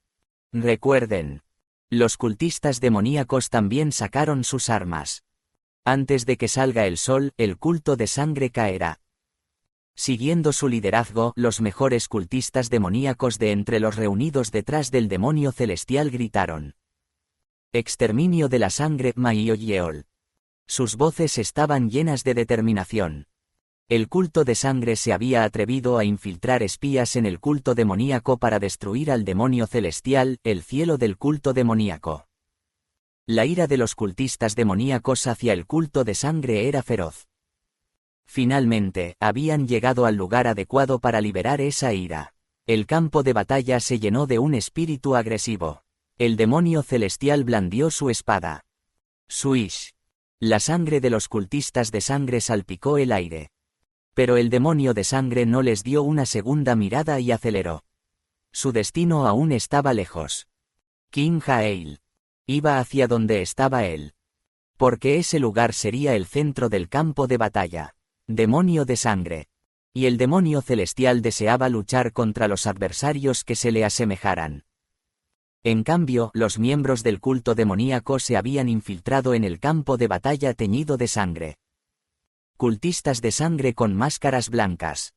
Recuerden. Los cultistas demoníacos también sacaron sus armas. Antes de que salga el sol, el culto de sangre caerá. Siguiendo su liderazgo, los mejores cultistas demoníacos de entre los reunidos detrás del demonio celestial gritaron. Exterminio de la sangre Maioyeol. Sus voces estaban llenas de determinación. El culto de sangre se había atrevido a infiltrar espías en el culto demoníaco para destruir al demonio celestial, el cielo del culto demoníaco. La ira de los cultistas demoníacos hacia el culto de sangre era feroz. Finalmente, habían llegado al lugar adecuado para liberar esa ira. El campo de batalla se llenó de un espíritu agresivo. El demonio celestial blandió su espada. Swish. La sangre de los cultistas de sangre salpicó el aire. Pero el demonio de sangre no les dio una segunda mirada y aceleró. Su destino aún estaba lejos. King Jael. Iba hacia donde estaba él. Porque ese lugar sería el centro del campo de batalla. Demonio de sangre. Y el demonio celestial deseaba luchar contra los adversarios que se le asemejaran. En cambio, los miembros del culto demoníaco se habían infiltrado en el campo de batalla teñido de sangre. Cultistas de sangre con máscaras blancas.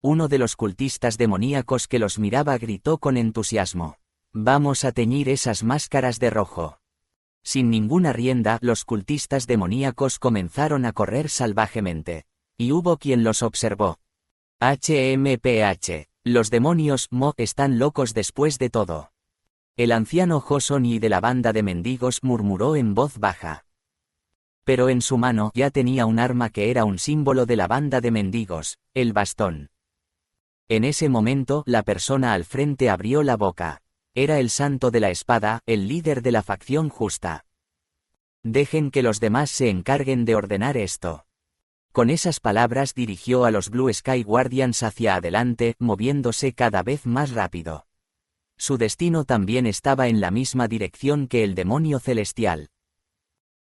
Uno de los cultistas demoníacos que los miraba gritó con entusiasmo: «Vamos a teñir esas máscaras de rojo». Sin ninguna rienda, los cultistas demoníacos comenzaron a correr salvajemente. Y hubo quien los observó. HMPH. Los demonios Mo están locos después de todo. El anciano Josoni de la banda de mendigos murmuró en voz baja. Pero en su mano ya tenía un arma que era un símbolo de la banda de mendigos, el bastón. En ese momento, la persona al frente abrió la boca. Era el santo de la espada, el líder de la facción justa. Dejen que los demás se encarguen de ordenar esto. Con esas palabras dirigió a los Blue Sky Guardians hacia adelante, moviéndose cada vez más rápido. Su destino también estaba en la misma dirección que el demonio celestial.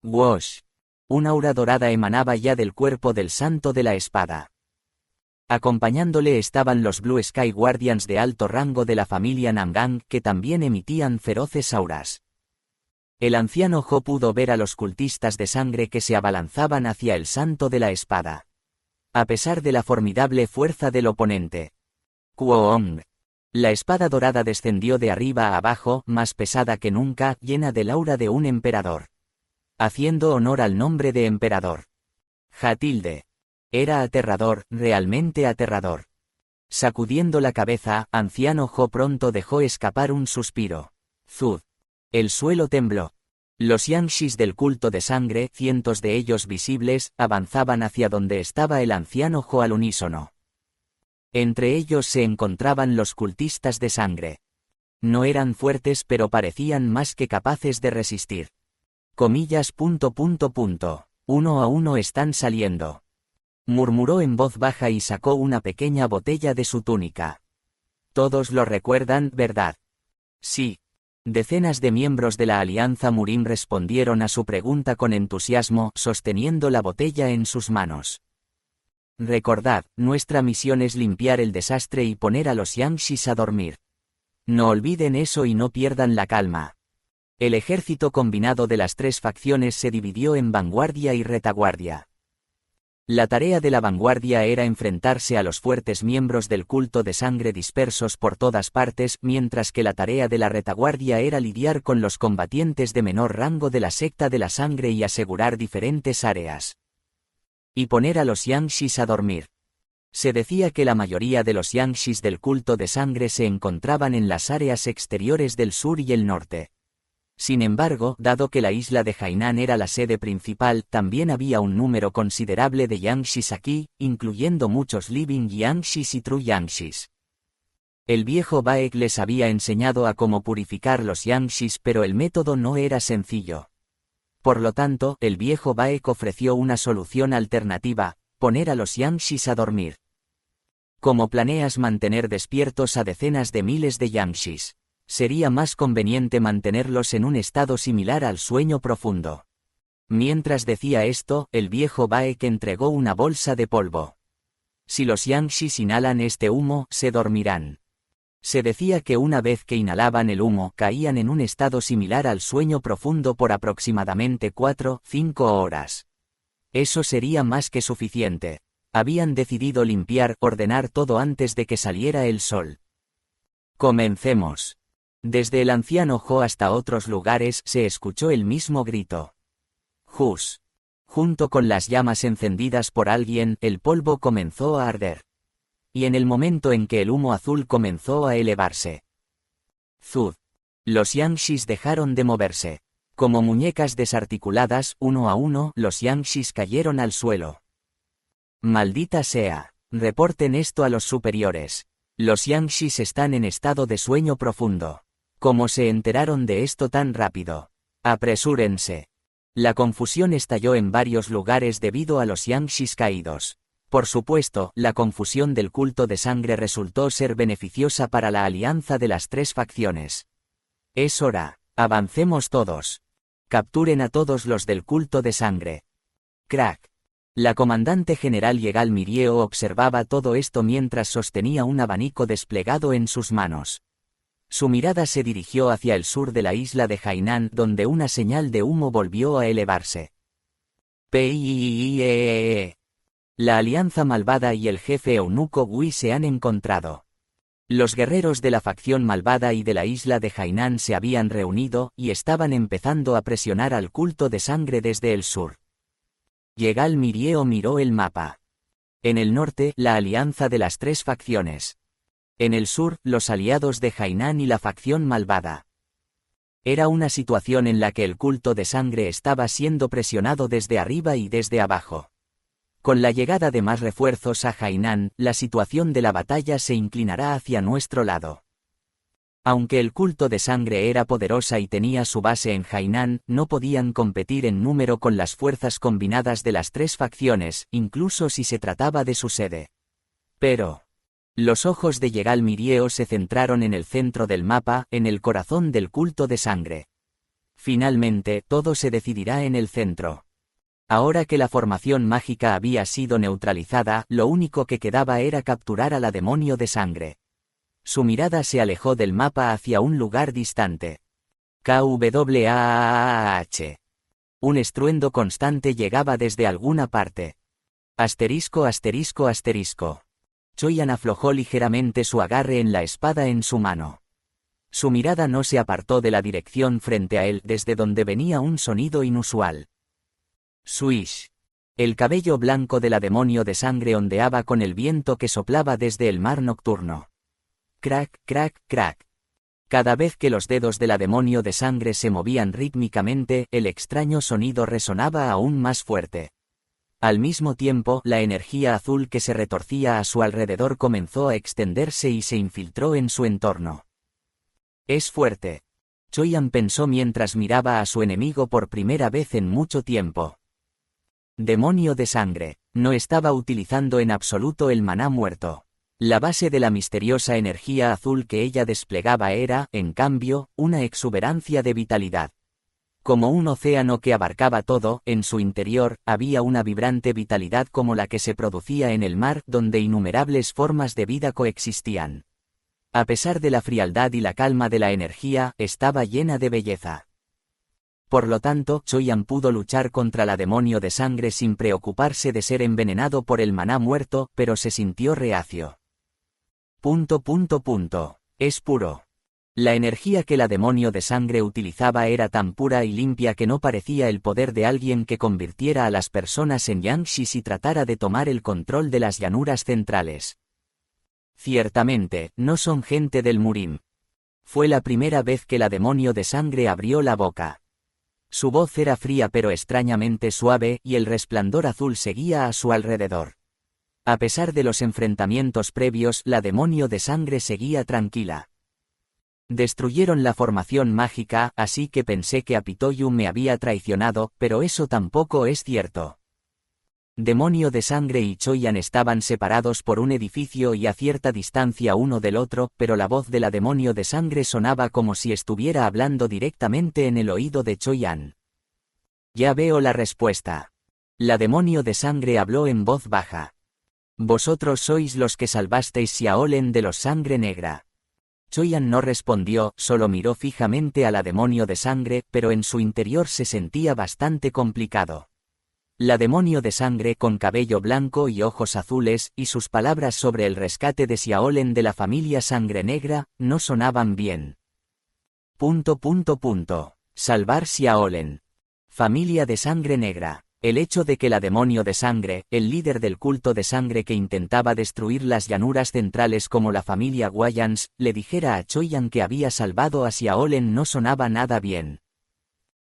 Wosh. Un aura dorada emanaba ya del cuerpo del santo de la espada. Acompañándole estaban los Blue Sky Guardians de alto rango de la familia Namgang, que también emitían feroces auras. El anciano Jo pudo ver a los cultistas de sangre que se abalanzaban hacia el santo de la espada. A pesar de la formidable fuerza del oponente. Kuoong. La espada dorada descendió de arriba a abajo, más pesada que nunca, llena del aura de un emperador. Haciendo honor al nombre de emperador. Jatilde. Era aterrador, realmente aterrador. Sacudiendo la cabeza, anciano Jo pronto dejó escapar un suspiro. Zud. El suelo tembló. Los Yangshis del culto de sangre, cientos de ellos visibles, avanzaban hacia donde estaba el anciano Jo al unísono. Entre ellos se encontraban los cultistas de sangre. No eran fuertes pero parecían más que capaces de resistir. Comillas. Uno a uno están saliendo. Murmuró en voz baja y sacó una pequeña botella de su túnica. Todos lo recuerdan, ¿verdad? Sí. Decenas de miembros de la Alianza Murim respondieron a su pregunta con entusiasmo, sosteniendo la botella en sus manos. Recordad, nuestra misión es limpiar el desastre y poner a los Yangshis a dormir. No olviden eso y no pierdan la calma. El ejército combinado de las tres facciones se dividió en vanguardia y retaguardia. La tarea de la vanguardia era enfrentarse a los fuertes miembros del culto de sangre dispersos por todas partes, mientras que la tarea de la retaguardia era lidiar con los combatientes de menor rango de la secta de la sangre y asegurar diferentes áreas. Y poner a los Yangshis a dormir. Se decía que la mayoría de los Yangshis del culto de sangre se encontraban en las áreas exteriores del sur y el norte. Sin embargo, dado que la isla de Hainan era la sede principal, también había un número considerable de Yangshis aquí, incluyendo muchos Living Yangshis y True Yangshis. El viejo Baek les había enseñado a cómo purificar los Yangshis, pero el método no era sencillo. Por lo tanto, el viejo Baek ofreció una solución alternativa: poner a los Yangshis a dormir. ¿Cómo planeas mantener despiertos a decenas de miles de Yangshis? Sería más conveniente mantenerlos en un estado similar al sueño profundo. Mientras decía esto, el viejo Baek entregó una bolsa de polvo. Si los Yangshis inhalan este humo, se dormirán. Se decía que una vez que inhalaban el humo, caían en un estado similar al sueño profundo por aproximadamente 4-5 horas. Eso sería más que suficiente. Habían decidido ordenar todo antes de que saliera el sol. Comencemos. Desde el anciano Jo hasta otros lugares se escuchó el mismo grito. Hus. Junto con las llamas encendidas por alguien, el polvo comenzó a arder. Y en el momento en que el humo azul comenzó a elevarse. Zud. Los Yangshis dejaron de moverse. Como muñecas desarticuladas, uno a uno, los Yangshis cayeron al suelo. Maldita sea. Reporten esto a los superiores. Los Yangshis están en estado de sueño profundo. ¿Cómo se enteraron de esto tan rápido? Apresúrense. La confusión estalló en varios lugares debido a los Yangshis caídos. Por supuesto, la confusión del culto de sangre resultó ser beneficiosa para la alianza de las tres facciones. Es hora. Avancemos todos. Capturen a todos los del culto de sangre. Crack. La comandante general Yegal Mirieo observaba todo esto mientras sostenía un abanico desplegado en sus manos. Su mirada se dirigió hacia el sur de la isla de Hainan, donde una señal de humo volvió a elevarse. PIIIEEE. La alianza malvada y el jefe eunuco Gui se han encontrado. Los guerreros de la facción malvada y de la isla de Hainan se habían reunido y estaban empezando a presionar al culto de sangre desde el sur. Yegal Mirieo miró el mapa. En el norte, la alianza de las tres facciones. En el sur, los aliados de Hainan y la facción malvada. Era una situación en la que el culto de sangre estaba siendo presionado desde arriba y desde abajo. Con la llegada de más refuerzos a Hainan, la situación de la batalla se inclinará hacia nuestro lado. Aunque el culto de sangre era poderosa y tenía su base en Hainan, no podían competir en número con las fuerzas combinadas de las tres facciones, incluso si se trataba de su sede. Pero los ojos de Yegal Mirieo se centraron en el centro del mapa, en el corazón del culto de sangre. Finalmente, todo se decidirá en el centro. Ahora que la formación mágica había sido neutralizada, lo único que quedaba era capturar a la demonio de sangre. Su mirada se alejó del mapa hacia un lugar distante. KWAAH. Un estruendo constante llegaba desde alguna parte. Asterisco asterisco asterisco. Choyan aflojó ligeramente su agarre en la espada en su mano. Su mirada no se apartó de la dirección frente a él desde donde venía un sonido inusual. Swish. El cabello blanco de la demonio de sangre ondeaba con el viento que soplaba desde el mar nocturno. Crack, crack, crack. Cada vez que los dedos de la demonio de sangre se movían rítmicamente, el extraño sonido resonaba aún más fuerte. Al mismo tiempo, la energía azul que se retorcía a su alrededor comenzó a extenderse y se infiltró en su entorno. Es fuerte. Choyan pensó mientras miraba a su enemigo por primera vez en mucho tiempo. Demonio de sangre. No estaba utilizando en absoluto el maná muerto. La base de la misteriosa energía azul que ella desplegaba era, en cambio, una exuberancia de vitalidad. Como un océano que abarcaba todo, en su interior, había una vibrante vitalidad como la que se producía en el mar, donde innumerables formas de vida coexistían. A pesar de la frialdad y la calma de la energía, estaba llena de belleza. Por lo tanto, Choyan pudo luchar contra la demonio de sangre sin preocuparse de ser envenenado por el maná muerto, pero se sintió reacio. Es puro. La energía que la demonio de sangre utilizaba era tan pura y limpia que no parecía el poder de alguien que convirtiera a las personas en Yangshi si tratara de tomar el control de las llanuras centrales. Ciertamente, no son gente del Murim. Fue la primera vez que la demonio de sangre abrió la boca. Su voz era fría pero extrañamente suave, y el resplandor azul seguía a su alrededor. A pesar de los enfrentamientos previos, la demonio de sangre seguía tranquila. Destruyeron la formación mágica, así que pensé que Apitoyu me había traicionado, pero eso tampoco es cierto. Demonio de sangre y Choyan estaban separados por un edificio y a cierta distancia uno del otro, pero la voz de la demonio de sangre sonaba como si estuviera hablando directamente en el oído de Choyan. Ya veo la respuesta. La demonio de sangre habló en voz baja. Vosotros sois los que salvasteis Xiaolen de los sangre negra. Choyan no respondió, solo miró fijamente a la demonio de sangre, pero en su interior se sentía bastante complicado. La demonio de sangre con cabello blanco y ojos azules, y sus palabras sobre el rescate de Xiaolen de la familia sangre negra, no sonaban bien. Salvar Xiaolen. Familia de sangre negra. El hecho de que la demonio de sangre, el líder del culto de sangre que intentaba destruir las llanuras centrales como la familia Wayans, le dijera a Choyan que había salvado a Xiaolen no sonaba nada bien.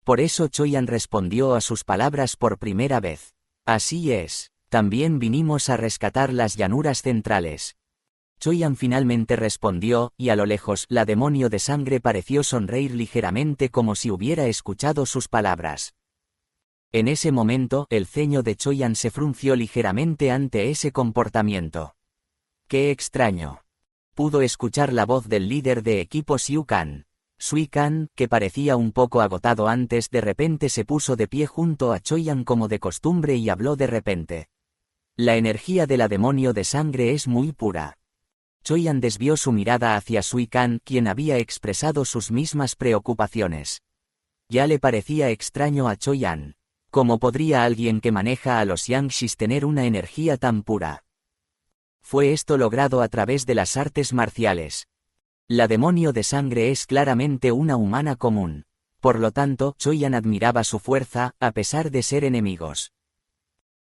Por eso Choyan respondió a sus palabras por primera vez. Así es, también vinimos a rescatar las llanuras centrales. Choyan finalmente respondió, y a lo lejos la demonio de sangre pareció sonreír ligeramente como si hubiera escuchado sus palabras. En ese momento, el ceño de Choyan se frunció ligeramente ante ese comportamiento. ¡Qué extraño! Pudo escuchar la voz del líder de equipo Xiu Kan. Sui Kan, que parecía un poco agotado antes, de repente se puso de pie junto a Choyan como de costumbre y habló de repente. La energía de la demonio de sangre es muy pura. Choyan desvió su mirada hacia Sui Kan, quien había expresado sus mismas preocupaciones. Ya le parecía extraño a Choyan. ¿Cómo podría alguien que maneja a los Yangshis tener una energía tan pura? Fue esto logrado a través de las artes marciales. La demonio de sangre es claramente una humana común. Por lo tanto, Choyan admiraba su fuerza, a pesar de ser enemigos.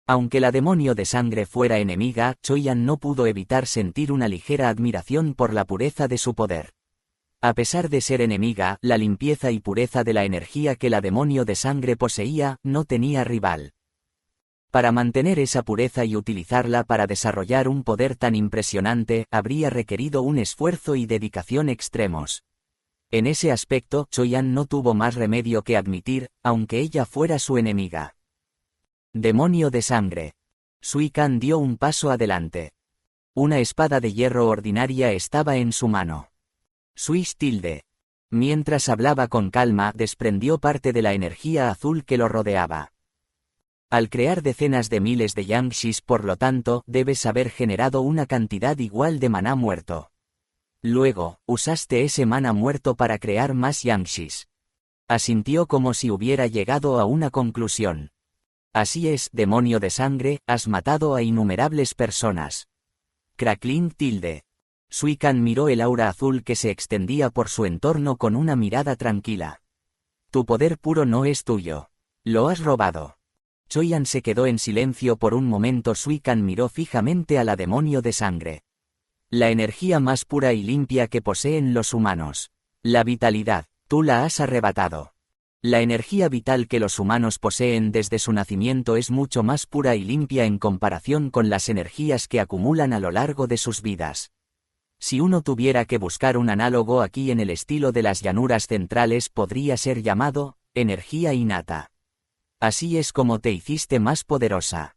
Aunque la demonio de sangre fuera enemiga, Choyan no pudo evitar sentir una ligera admiración por la pureza de su poder. A pesar de ser enemiga, la limpieza y pureza de la energía que la demonio de sangre poseía, no tenía rival. Para mantener esa pureza y utilizarla para desarrollar un poder tan impresionante, habría requerido un esfuerzo y dedicación extremos. En ese aspecto, Choyan no tuvo más remedio que admitir, aunque ella fuera su enemiga. Demonio de sangre. Sui Kan dio un paso adelante. Una espada de hierro ordinaria estaba en su mano. Suis tilde. Mientras hablaba con calma, desprendió parte de la energía azul que lo rodeaba. Al crear decenas de miles de Yangshis, por lo tanto, debes haber generado una cantidad igual de maná muerto. Luego, usaste ese maná muerto para crear más Yangshis. Asintió como si hubiera llegado a una conclusión. Así es, demonio de sangre, has matado a innumerables personas. Crackling tilde. Sui Kan miró el aura azul que se extendía por su entorno con una mirada tranquila. Tu poder puro no es tuyo. Lo has robado. Choyan se quedó en silencio por un momento. Sui Kan miró fijamente a la demonio de sangre. La energía más pura y limpia que poseen los humanos. La vitalidad, tú la has arrebatado. La energía vital que los humanos poseen desde su nacimiento es mucho más pura y limpia en comparación con las energías que acumulan a lo largo de sus vidas. Si uno tuviera que buscar un análogo aquí en el estilo de las llanuras centrales, podría ser llamado energía innata. Así es como te hiciste más poderosa.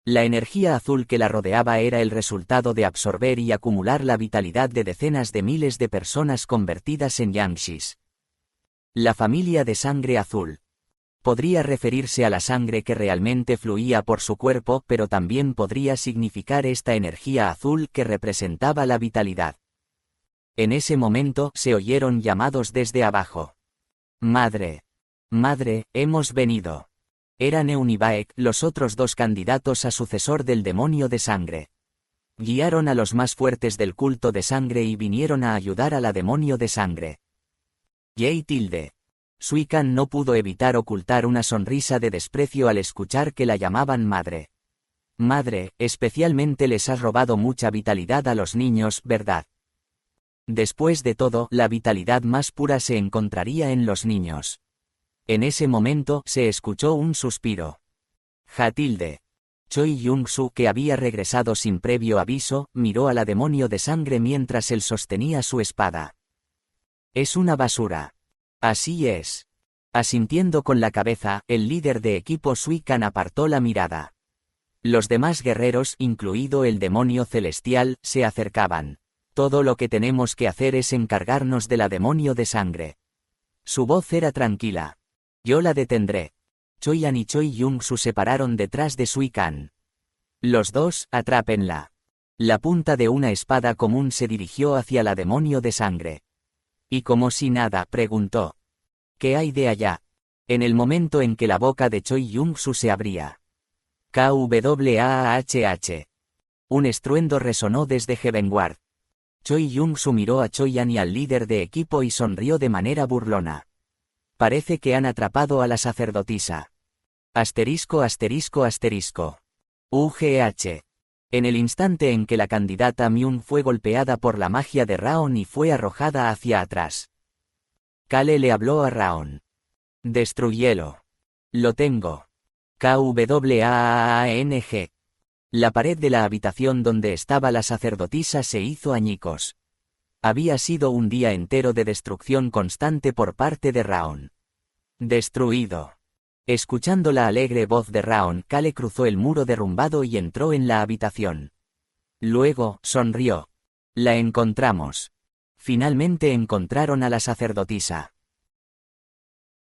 La energía azul que la rodeaba era el resultado de absorber y acumular la vitalidad de decenas de miles de personas convertidas en Yangshis. La familia de sangre azul. Podría referirse a la sangre que realmente fluía por su cuerpo, pero también podría significar esta energía azul que representaba la vitalidad. En ese momento se oyeron llamados desde abajo. Madre. Madre, hemos venido. Eran Eunibaek, los otros dos candidatos a sucesor del demonio de sangre. Guiaron a los más fuertes del culto de sangre y vinieron a ayudar a la demonio de sangre. Yei tilde. Sui Kan no pudo evitar ocultar una sonrisa de desprecio al escuchar que la llamaban madre. Madre, especialmente les has robado mucha vitalidad a los niños, ¿verdad? Después de todo, la vitalidad más pura se encontraría en los niños. En ese momento, se escuchó un suspiro. Ja tilde. Choi Yong-su, que había regresado sin previo aviso, miró a la demonio de sangre mientras él sostenía su espada. Es una basura. Así es. Asintiendo con la cabeza, el líder de equipo Sui Kan apartó la mirada. Los demás guerreros, incluido el demonio celestial, se acercaban. Todo lo que tenemos que hacer es encargarnos de la demonio de sangre. Su voz era tranquila. Yo la detendré. Choyan y Choi Yong-su se pararon detrás de Sui Kan. Los dos, atrápenla. La punta de una espada común se dirigió hacia la demonio de sangre. Y como si nada, preguntó. ¿Qué hay de allá? En el momento en que la boca de Choi Yong-su se abría. KWAHH. Un estruendo resonó desde Heavenward. Choi Yong-su miró a Choyan y al líder de equipo y sonrió de manera burlona. Parece que han atrapado a la sacerdotisa. Asterisco asterisco asterisco. UGH. En el instante en que la candidata Myun fue golpeada por la magia de Raon y fue arrojada hacia atrás. Kale le habló a Raon. Destruyelo. Lo tengo. KWAANG. La pared de la habitación donde estaba la sacerdotisa se hizo añicos. Había sido un día entero de destrucción constante por parte de Raon. Destruido. Escuchando la alegre voz de Raon, Cale cruzó el muro derrumbado y entró en la habitación. Luego, sonrió. La encontramos. Finalmente encontraron a la sacerdotisa.